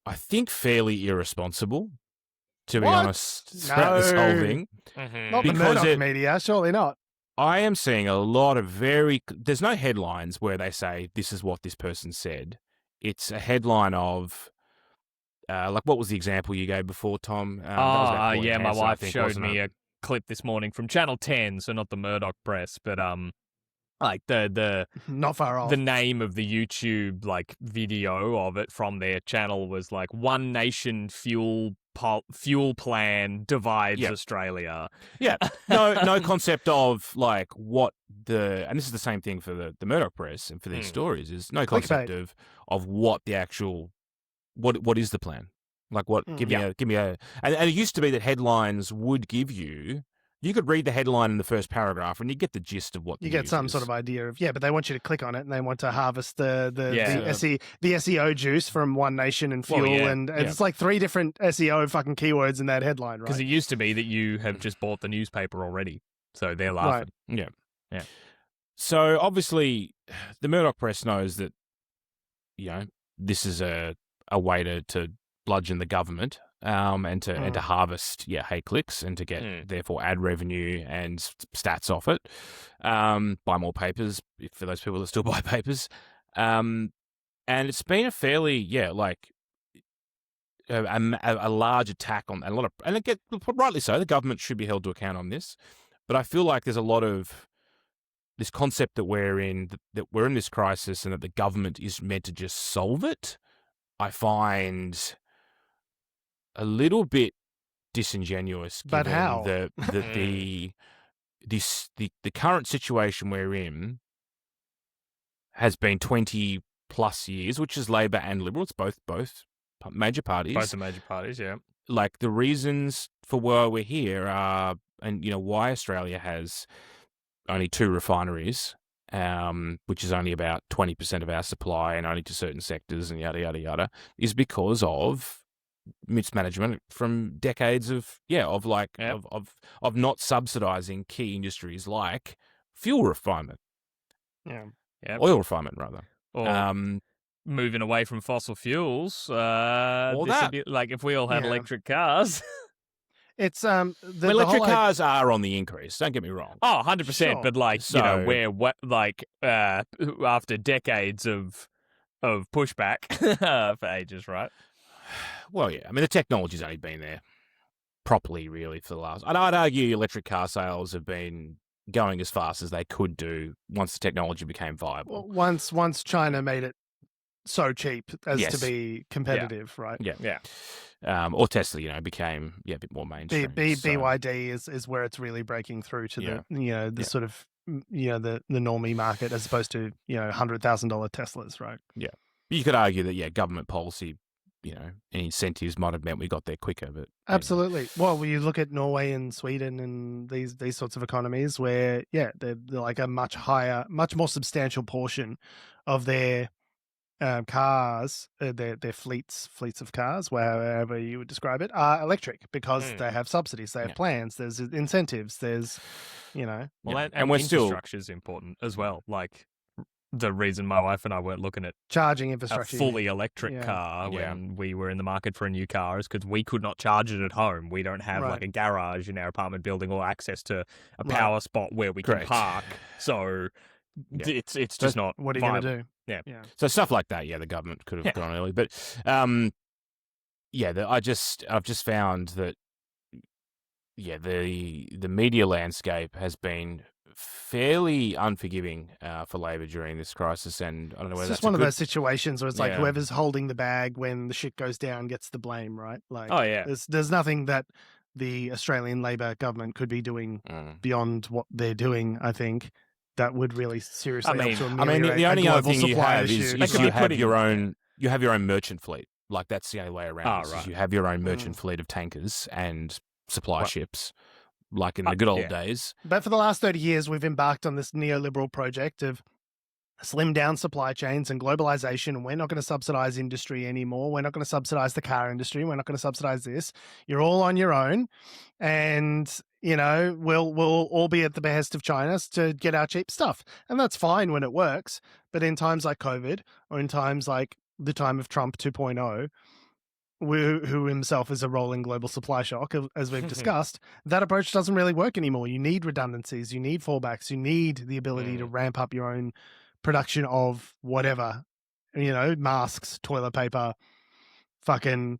I think, fairly irresponsible, to be honest, throughout this whole thing. Not the Murdoch media, surely not. I am seeing a lot of there's no headlines where they say, this is what this person said. It's a headline of, what was the example you gave before, Tom? My wife showed me a clip this morning from Channel 10, so not the Murdoch press, but the not far off. The name of the YouTube video of it from their channel was One Nation Fuel Plan Divides Australia. Yeah. No concept of what and this is the same thing for the Murdoch press and for these stories, is no concept of what the actual what is the plan? Give me a and it used to be that headlines would give you could read the headline in the first paragraph and you get the gist of what you get some sort of idea of, but they want you to click on it and they want to harvest the SEO juice from One Nation and fuel, and it's 3 different SEO fucking keywords in that headline, right? Because it used to be that you have just bought the newspaper already, so they're laughing. Right. Yeah. So obviously, the Murdoch press knows that this is a way to bludgeon the government and to harvest hate clicks and to get therefore ad revenue and stats off it. Buy more papers for those people that still buy papers. And it's been a fairly a large attack on a lot of, and rightly so, the government should be held to account on this. But I feel like there's a lot of this concept that we're in this crisis and that the government is meant to just solve it. I find a little bit disingenuous. But how? The current situation we're in has been 20 plus years, which is Labor and Liberal. It's both major parties. Both the major parties, yeah. Like the reasons for why we're here are, and why Australia has only 2 refineries, which is only about 20% of our supply and only to certain sectors and yada yada yada, is because of mismanagement from decades of not subsidizing key industries like fuel refinement, oil refinement rather, or moving away from fossil fuels. Like if we all had electric cars. It's electric cars are on the increase. Don't get me wrong. Oh, 100%. Sure. But after decades of pushback for ages, right? Well, yeah. I mean, the technology's only been there properly, really, for the last. I'd argue electric car sales have been going as fast as they could do once the technology became viable. Well, once China made it so cheap as to be competitive, right? Yeah. Or Tesla, became a bit more mainstream. BYD is where it's really breaking through to the sort of the normie market as opposed to $100,000 Teslas, right? Yeah, you could argue that government policy, any incentives might have meant we got there quicker, but absolutely. Well, you look at Norway and Sweden and these sorts of economies where they're like a much more substantial portion of their cars, their fleets of cars, wherever you would describe it, are electric because they have subsidies, they have plans, there's incentives, there's and we're infrastructure is important as well. Like the reason my wife and I weren't looking at charging infrastructure, a fully electric car when we were in the market for a new car is because we could not charge it at home. We don't have like a garage in our apartment building or access to a power spot where we can park. So it's just not. What are you going to do? Yeah. So stuff like that, the government could have gone early, but I've just found that the media landscape has been fairly unforgiving for Labor during this crisis, and I don't know whether it's just one of those situations where it's like whoever's holding the bag when the shit goes down gets the blame, right? Like, there's nothing that the Australian Labor government could be doing beyond what they're doing, I think, that would really seriously help to ameliorate the only other thing you have issue. is you have your own merchant fleet. Like that's the only way around. Right. You have your own merchant fleet of tankers and supply ships, like in the good old days. But for the last 30 years, we've embarked on this neoliberal project of slim down supply chains and globalization. And we're not going to subsidize industry anymore. We're not going to subsidize the car industry. We're not going to subsidize this. You're all on your own. And we'll all be at the behest of China to get our cheap stuff. And that's fine when it works. But in times like COVID or in times like the time of Trump 2.0, who himself is a rolling global supply shock, as we've discussed, that approach doesn't really work anymore. You need redundancies. You need fallbacks. You need the ability to ramp up your own production of whatever, masks, toilet paper, fucking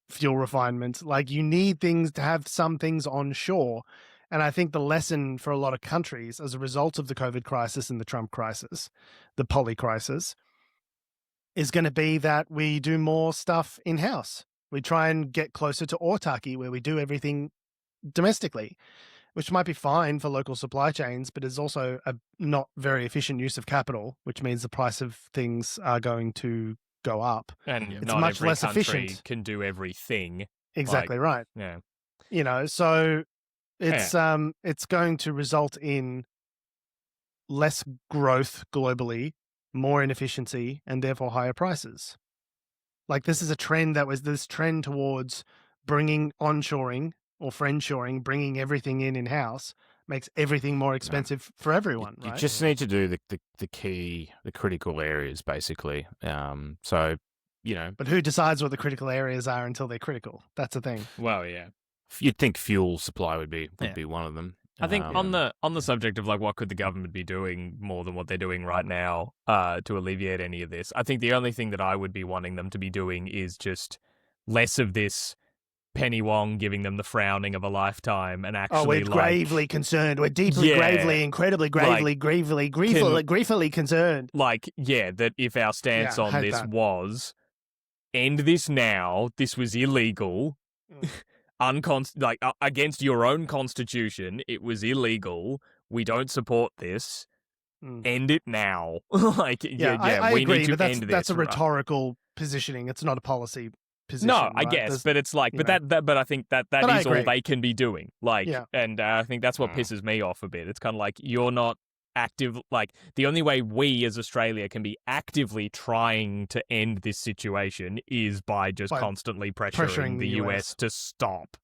fuel refinement. Like you need things to have some things on shore. And I think the lesson for a lot of countries as a result of the COVID crisis and the Trump crisis, the poly crisis, is going to be that we do more stuff in-house. We try and get closer to autarky where we do everything domestically, which might be fine for local supply chains, but is also a not very efficient use of capital, which means the price of things are going to go up. And it's not much every less country efficient. Can do everything. Exactly right. Yeah. So it's going to result in less growth globally, more inefficiency, and therefore higher prices. Like this is a trend this trend towards bringing onshoring or friendshoring, bringing everything in-house makes everything more expensive for everyone, right? You just need to do the critical areas, basically. So But who decides what the critical areas are until they're critical? That's the thing. Well, yeah. You'd think fuel supply would be one of them. I think on the subject of like what could the government be doing more than what they're doing right now to alleviate any of this, I think the only thing that I would be wanting them to be doing is just less of this Penny Wong giving them the frowning of a lifetime and actually we're gravely concerned. We're deeply, gravely, incredibly, gravely, griefully concerned. That if our stance on this was end this now, this was illegal. Against your own constitution, it was illegal. We don't support this. End it now. I we agree, need to but end this. That's a rhetorical positioning. It's not a policy position. No, I right? guess, but it's like, but I think that is all they can be doing. And I think that's what pisses me off a bit. It's kind of like you're not active. Like the only way we as Australia can be actively trying to end this situation is by constantly pressuring the US to stop.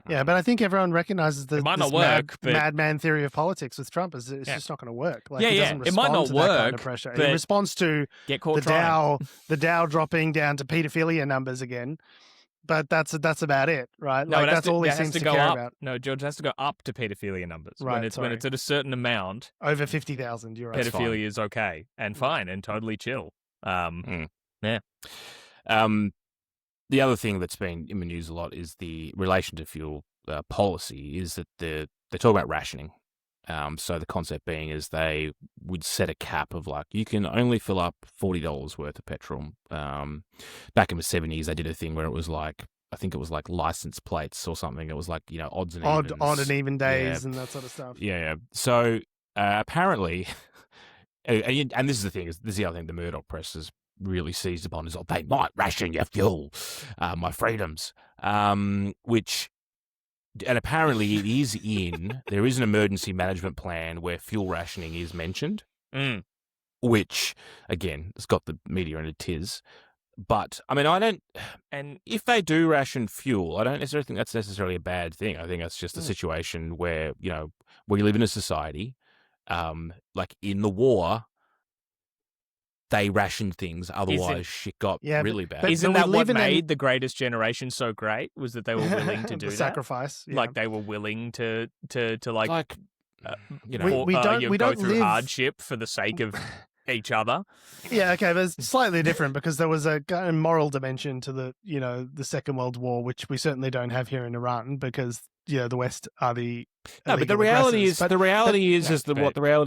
Yeah, but I think everyone recognizes that it might not work. Madman theory of politics with Trump is it's just not going to work. It might not work. Kind of pressure. It responds to the Dow dropping down to paedophilia numbers again. But that's about it, right? No, that's all he seems to care about. No, George, it has to go up to paedophilia numbers. Right, when it's at a certain amount, over 50,000, you're right. Pedophilia is okay and fine and totally chill. Yeah. The other thing that's been in the news a lot is the relation to fuel policy is that they talk about rationing. So the concept being is they would set a cap of like, you can only fill up $40 worth of petrol. Back in the 70s, they did a thing where it was like, I think it was like license plates or something. It was like, odds and evens. Odd and even days and that sort of stuff. Yeah. So apparently, and this is the thing, this is the other thing the Murdoch press has really seized upon is, they might ration your fuel, my freedoms, and apparently it is there is an emergency management plan where fuel rationing is mentioned, which, again, has got the media in a tiz. But, I mean, and if they do ration fuel, I don't necessarily think that's necessarily a bad thing. I think that's just a situation where, we live in a society, like in the war, they rationed things, otherwise shit got really bad. Isn't that what made the Greatest Generation so great? Was that they were willing to do that? Sacrifice. Yeah. Like they were willing to we don't go through live hardship for the sake of each other. Yeah, okay, but it's slightly different because there was a kind of moral dimension to the the Second World War, which we certainly don't have here in Iran because the West are the but the reality is what the reality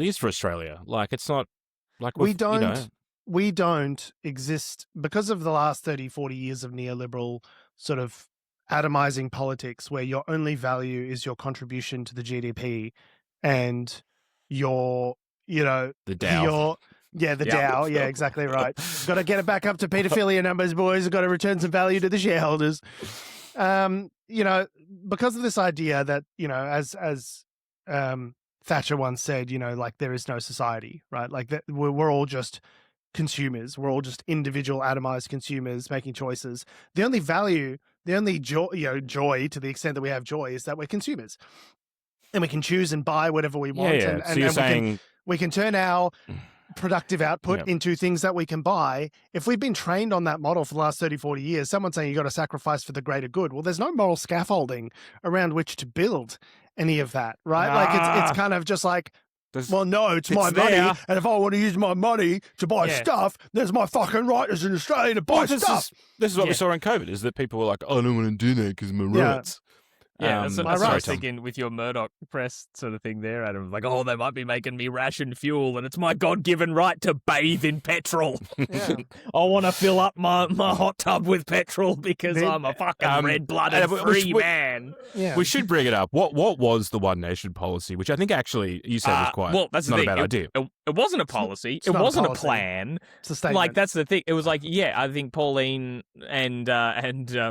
is for Australia. Like it's not like we don't exist because of the last 30, 40 years of neoliberal sort of atomizing politics where your only value is your contribution to the GDP and your, the Dow. Dow. Yeah, exactly right. Got to get it back up to pedophilia numbers, boys. Got to return some value to the shareholders. Because of this idea that, as Thatcher once said, like there is no society, right? Like that we're all just consumers. We're all just individual atomized consumers making choices. The only value, the only joy to the extent that we have joy is that we're consumers and we can choose and buy whatever we want. Yeah. And, so you're saying we can turn our productive output into things that we can buy. If we've been trained on that model for the last 30, 40 years, someone's saying you got to sacrifice for the greater good. Well, there's no moral scaffolding around which to build any of that, right? Like it's kind of just like, it's my money, and if I want to use my money to buy stuff, there's my fucking right as an Australian to buy stuff. This is what we saw in COVID, is that people were like, I don't want to do that because my rights. Yeah, that's what I was thinking with your Murdoch press sort of thing there, Adam. Like, they might be making me ration fuel, and it's my God-given right to bathe in petrol. I want to fill up my hot tub with petrol because I'm a fucking red-blooded free man. Yeah. We should bring it up. What was the One Nation policy, which I think actually you said was quite that's not the a bad idea. It wasn't a policy. It wasn't a plan. It's a statement. Like, that's the thing. It was like, I think Pauline and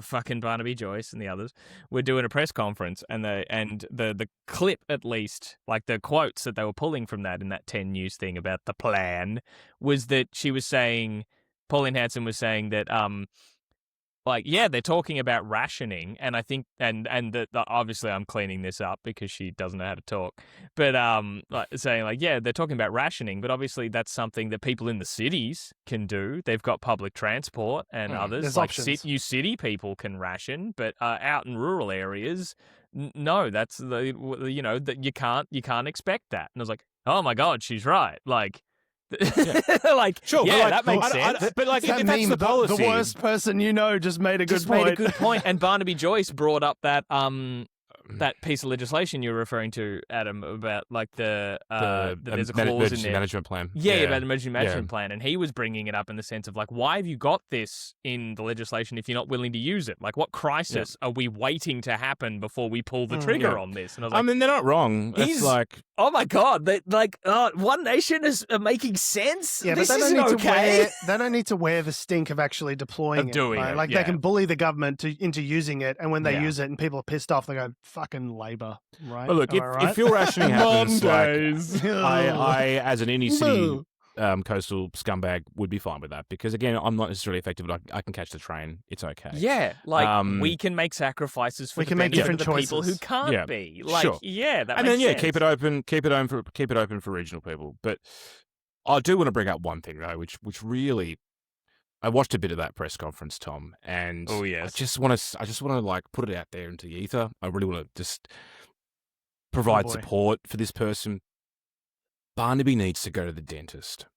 fucking Barnaby Joyce and the others were doing a press conference, and the clip, at least, like the quotes that they were pulling from that in that 10 News thing about the plan, was that she was saying, Pauline Hanson was saying that like, yeah, they're talking about rationing, and I think, and obviously I'm cleaning this up because she doesn't know how to talk, but like saying like, yeah, they're talking about rationing, but obviously that's something that people in the cities can do. They've got public transport and others. There's like options. you city people can ration, but out in rural areas, no, that's that you can't expect that. And I was like, oh my God, she's right. Like. Like, sure, yeah, like, that makes sense. But like, that if that's meme, the policy, the worst person just made a good point. Made a good point. And Barnaby Joyce brought up that that piece of legislation you're referring to, Adam, about like there's a clause in there. Management plan. Yeah, about the emergency management plan, and he was bringing it up in the sense of like, why have you got this in the legislation if you're not willing to use it? Like, what crisis are we waiting to happen before we pull the trigger on this? And I was like, I mean, they're not wrong. It's like, oh my God, One Nation is making sense. Yeah, this but isn't okay. They don't need to wear the stink of actually deploying doing right? it. Like they can bully the government into using it, and when they use it and people are pissed off, they go, "Fucking Labor." Right? well, look, Am I if your rationing happens, Mondays. I as an inner city coastal scumbag would be fine with that because again, I'm not necessarily effective, but I can catch the train. It's okay. Yeah, like we can make sacrifices for the make different of the people who choices. can't be. Like, sure. yeah, that and makes then sense. keep it open for regional people. But I do want to bring up one thing though, which really. I watched a bit of that press conference, Tom, and oh yes, I just want to like put it out there into the ether. I really want to just provide support for this person. Barnaby needs to go to the dentist.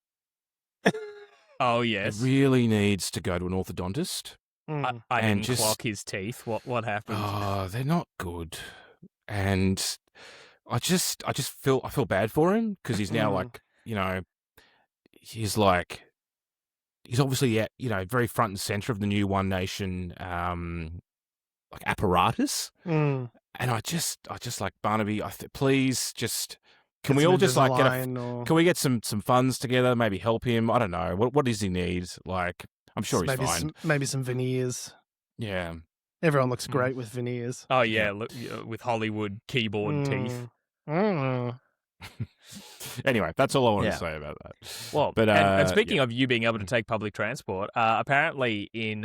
oh yes, He really needs to go to an orthodontist. I didn't clock his teeth. What happened? Oh, they're not good, and I feel bad for him because he's now like he's obviously very front and center of the new One Nation like apparatus, and I just like Barnaby. Please just can we all just like can we get some funds together? Maybe help him. I don't know what does he need? Like I'm sure he's fine. Maybe some veneers. Yeah, everyone looks great with veneers. Oh yeah, look, with Hollywood keyboard teeth. Anyway, that's all I want to say about that. Well, but and speaking of you being able to take public transport, apparently in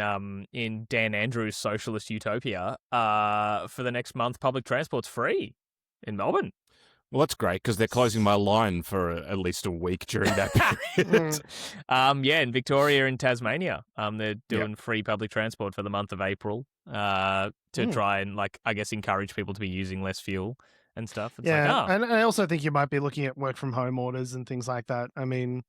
Dan Andrews' socialist utopia, for the next month, public transport's free in Melbourne. Well, that's great because they're closing my line for at least a week during that period. In Victoria and Tasmania, they're doing free public transport for the month of April to try and encourage people to be using less fuel. And stuff. It's and I also think you might be looking at work from home orders and things like that. I mean,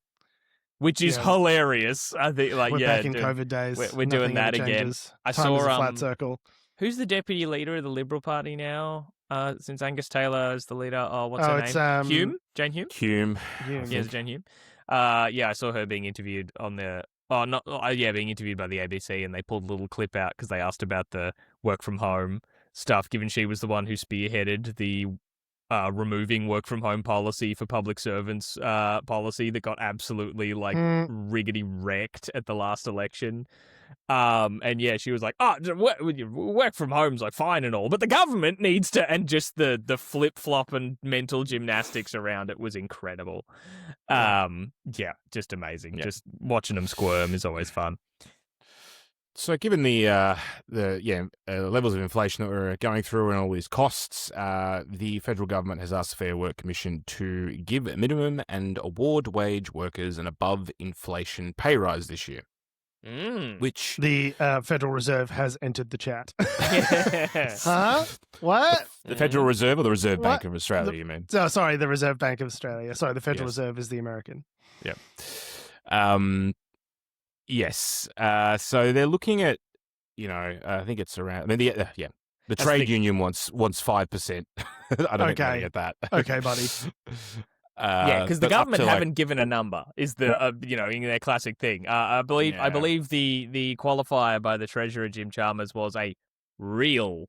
which is hilarious. I think, we're back in COVID days. We're doing that again. I saw a flat circle. Who's the deputy leader of the Liberal Party now? Since Angus Taylor is the leader. Oh, what's her name? Hume? Jane Hume. Hume. Yes, Jane Hume. I saw her being interviewed on the. Being interviewed by the ABC, and they pulled a little clip out because they asked about the work from home stuff, given she was the one who spearheaded the removing work from home policy for public servants policy that got absolutely riggedy wrecked at the last election. She was like, work from home's like fine and all, but the government needs to, and just the flip flop and mental gymnastics around it was incredible. Just amazing. Yeah. Just watching them squirm is always fun. So, given the levels of inflation that we're going through and all these costs, the federal government has asked the Fair Work Commission to give minimum and award wage workers an above-inflation pay rise this year. Which the Federal Reserve has entered the chat. Huh? What? The Federal Reserve or the Reserve Bank of Australia? You mean? Oh, sorry, the Reserve Bank of Australia. Sorry, the Federal Reserve is the American. Yeah. Yes. So they're looking at, I think it's around. I mean, the trade union wants 5%. I don't think they're get that. Okay, buddy. Because the government haven't given a number. Is the in their classic thing? I believe the qualifier by the Treasurer Jim Chalmers was a real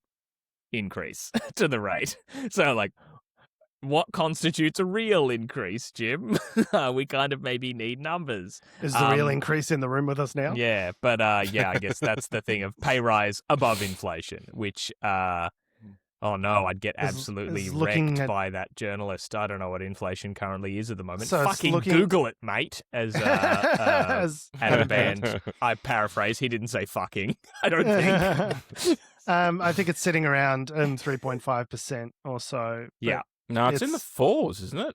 increase to the rate. So what constitutes a real increase, Jim? We kind of maybe need numbers. Is the real increase in the room with us now? Yeah, but I guess that's the thing of pay rise above inflation, which Oh no, I'd get Is absolutely looking wrecked at- by that journalist. I don't know what inflation currently is at the moment. So it's Fucking looking- Google it, mate. As As- Adam Band, I paraphrase. He didn't say fucking. I don't think. I think it's sitting around 3.5% or so. but, Yeah. No, it's in the 4s, isn't it?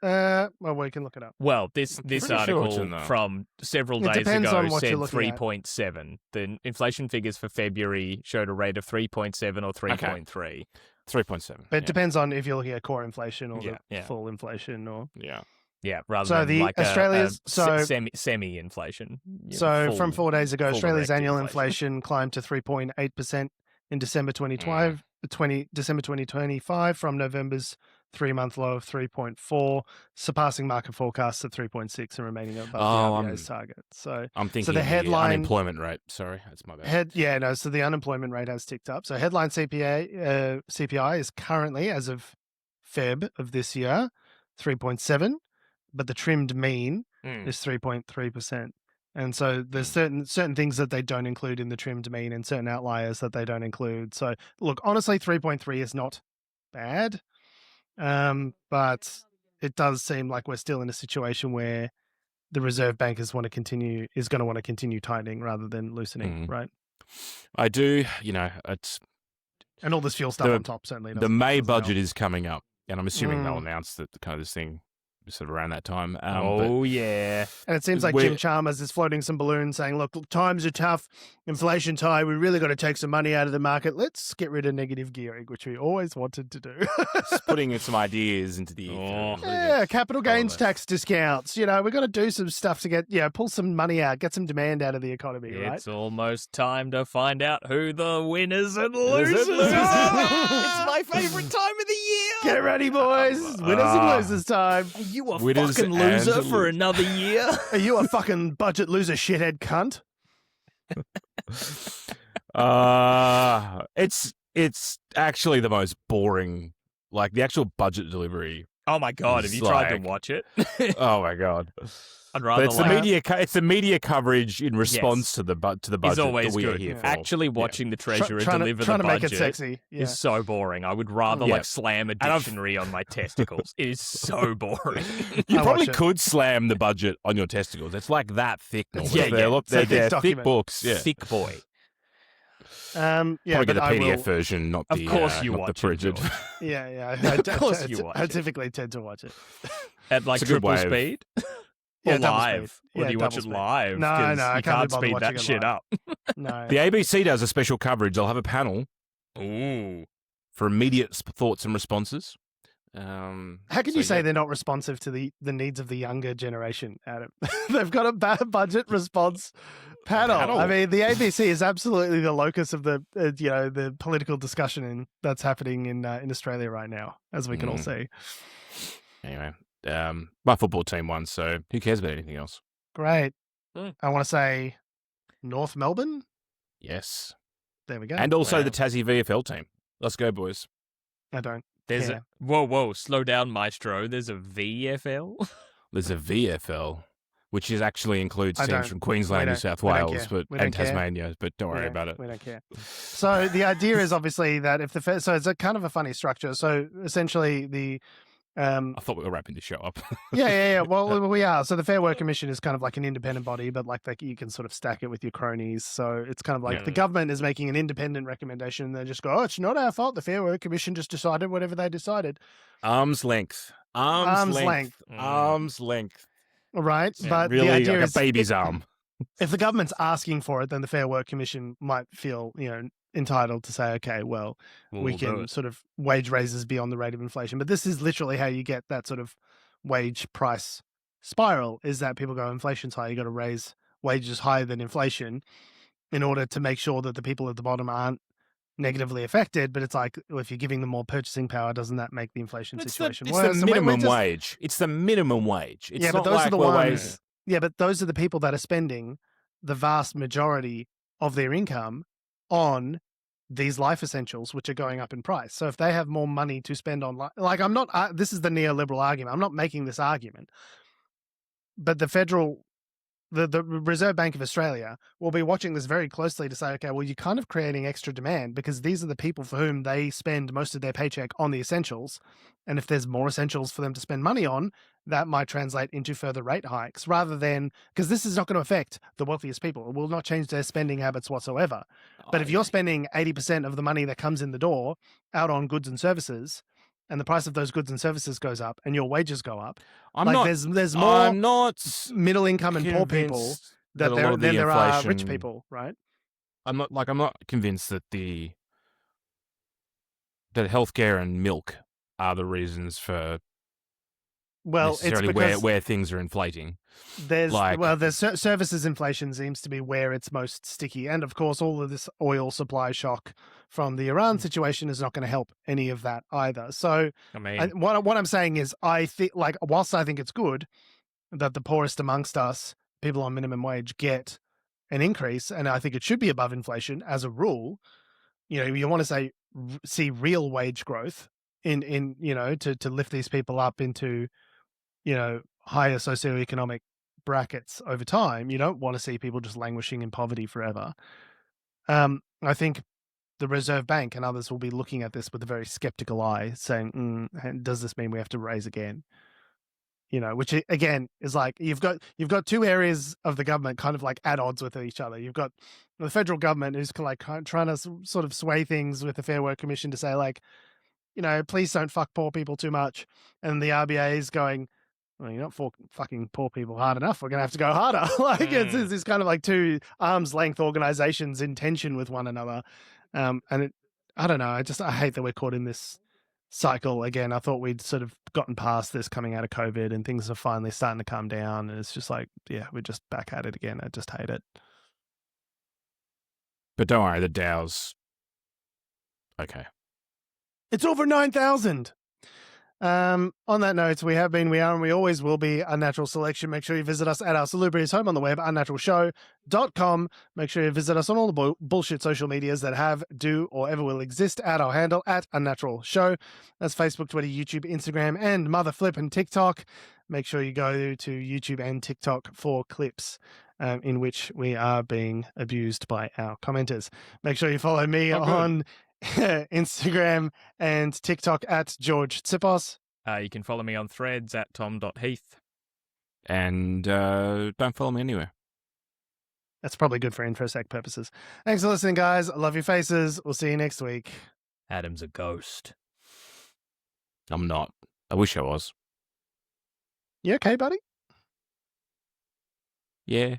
well, we can look it up. Well, this pretty sure it's article in there. from several It days depends ago on what said you're looking at. 3.7. The inflation figures for February showed a rate of 3.7 or 3.3. 3.7. But it depends on if you're looking at core inflation or Yeah, the yeah. full inflation or. Yeah. Yeah, rather So than the like Australia's- semi inflation. So from 4 days ago, full Australia's direct annual inflation. inflation climbed to 3.8% in December 2025 from November's 3-month low of 3.4, surpassing market forecasts at 3.6 and remaining above the RBA's target. So I'm thinking the headline- unemployment rate. Sorry, that's my bad. so the unemployment rate has ticked up. So headline CPI is currently, as of Feb of this year, 3.7, but the trimmed mean is 3.3%. And so there's certain things that they don't include in the trimmed mean and certain outliers that they don't include. So look, honestly, 3.3 is not bad, but it does seem like we're still in a situation where the Reserve Bank is going to want to continue tightening rather than loosening, right? I do, it's And all this fuel stuff on top certainly. the May doesn't help. budget is coming up, and I'm assuming they'll announce that kind of this thing sort of around that time. Yeah. And it seems like Jim Chalmers is floating some balloons saying, look, times are tough, inflation's high, we really got to take some money out of the market. Let's get rid of negative gearing, which we always wanted to do. Just putting some ideas into the Yeah, capital gains tax discounts. We got to do some stuff to get, pull some money out, get some demand out of the economy, right? It's almost time to find out who the winners and losers are. It's my favorite time of the year. Get ready, boys. Winners and losers time. Are you a Winners fucking and loser for another year? Are you a fucking budget loser shithead cunt? It's actually the most boring, like the actual budget delivery. Oh my god, have you tried to watch it? Oh my god. I'd rather But it's the media coverage in response to the budget is always that we are good. here for. Actually watching the treasurer Trying deliver to the make budget it sexy. Yeah. is so boring. I would rather Yeah. slam a dictionary on my testicles. It is so boring. You I probably watch it. could slam the budget on your testicles. It's like that thick. normally. Yeah, yeah. They're It's a thick thick document. books. Yeah. Thick boy. Probably but get the I PDF will. version, not Of the course you not watch the it, printed. George. Yeah. Of course you watch I it. typically tend to watch it. At like It's a good triple way of- speed? Yeah, Or double live? speed. Or Yeah, do you watch double it speed. live? No, 'Cause I you can't can't be bothered speed watching that it shit live. up. No. The ABC does a special coverage. They'll have a panel Ooh. for immediate thoughts and responses. How can you say they're not responsive to the needs of the younger generation, Adam? They've got a bad budget response panel. I mean, the ABC is absolutely the locus of the the political discussion that's happening in Australia right now, as we can all see. Anyway, my football team won, so who cares about anything else? Great. Mm. I want to say North Melbourne. Yes. There we go. And also Wow. the Tassie VFL team. Let's go, boys. I don't. There's care. whoa, slow down, maestro. There's a VFL. There's a VFL, which actually includes I teams don't- from Queensland, we New don't- South we don't Wales, care. but We don't and care. Tasmania. But don't worry about it. We don't care. So the idea is obviously that if so it's a kind of a funny structure. So essentially the I thought we were wrapping the show up. Yeah. Well, we are. So the Fair Work Commission is kind of like an independent body, but like you can sort of stack it with your cronies. So it's kind of like the government is making an independent recommendation. And they just go, oh, it's not our fault. The Fair Work Commission just decided whatever they decided. Arm's length. Arm's length. Arm's length. Right. Yeah, but really the idea like is a baby's arm. if the government's asking for it, then the Fair Work Commission might feel, entitled to say, okay, well, we We'll do can it. sort of wage raises beyond the rate of inflation. But this is literally how you get that sort of wage price spiral, is that people go, inflation's high, you got to raise wages higher than inflation in order to make sure that the people at the bottom aren't negatively affected. But it's like, well, if you're giving them more purchasing power, doesn't that make the inflation situation worse? It's the And minimum wage. It's the minimum wage. It's yeah, but not those like are the we're ones. waiting. Yeah, but those are the people that are spending the vast majority of their income on these life essentials, which are going up in price. So if they have more money to spend on, like I'm not, this is the neoliberal argument. I'm not making this argument, but the federal the Reserve Bank of Australia will be watching this very closely to say, okay, well, you're kind of creating extra demand because these are the people for whom they spend most of their paycheck on the essentials. And if there's more essentials for them to spend money on, that might translate into further rate hikes rather than, because this is not going to affect the wealthiest people. It will not change their spending habits whatsoever. But if you're spending 80% of the money that comes in the door out on goods and services, and the price of those goods and services goes up and your wages go up, there's more middle income and poor people than there are rich people, right? I'm not convinced that that healthcare and milk are the reasons for necessarily it's because where things are inflating. There's services inflation seems to be where it's most sticky, and of course, all of this oil supply shock from the Iran situation is not going to help any of that either. So, I mean, what I'm saying is, I think, whilst I think it's good that the poorest amongst us, people on minimum wage, get an increase, and I think it should be above inflation as a rule. You want to see real wage growth in to lift these people up into higher socioeconomic brackets over time. You don't want to see people just languishing in poverty forever. I think the Reserve Bank and others will be looking at this with a very skeptical eye, saying, does this mean we have to raise again? Which again is like you've got two areas of the government kind of like at odds with each other. You've got the federal government who's like trying to sort of sway things with the Fair Work Commission to say, like, please don't fuck poor people too much. And the RBA is going, well, you're not fucking poor people hard enough. We're going to have to go harder. It's kind of like two arm's length organizations in tension with one another. I don't know. I hate that we're caught in this cycle again. I thought we'd sort of gotten past this coming out of COVID and things are finally starting to calm down. And it's just like, yeah, we're just back at it again. I just hate it. But don't worry, the Dow's okay. It's over 9,000. On that note, we have been, we are, and we always will be Unnatural Selection. Make sure you visit us at our salubrious home on the web, unnaturalshow.com. Make sure you visit us on all the bullshit social medias that have, do, or ever will exist at our handle, at Unnatural Show. That's Facebook, Twitter, YouTube, Instagram, and Mother Flippin' TikTok. Make sure you go to YouTube and TikTok for clips in which we are being abused by our commenters. Make sure you follow me on Instagram and TikTok at Jorge Tsipos. You can follow me on Threads at tom.heath. And don't follow me anywhere. That's probably good for InfoSec purposes. Thanks for listening, guys. I love your faces. We'll see you next week. Adam's a ghost. I'm not. I wish I was. You okay, buddy? Yeah.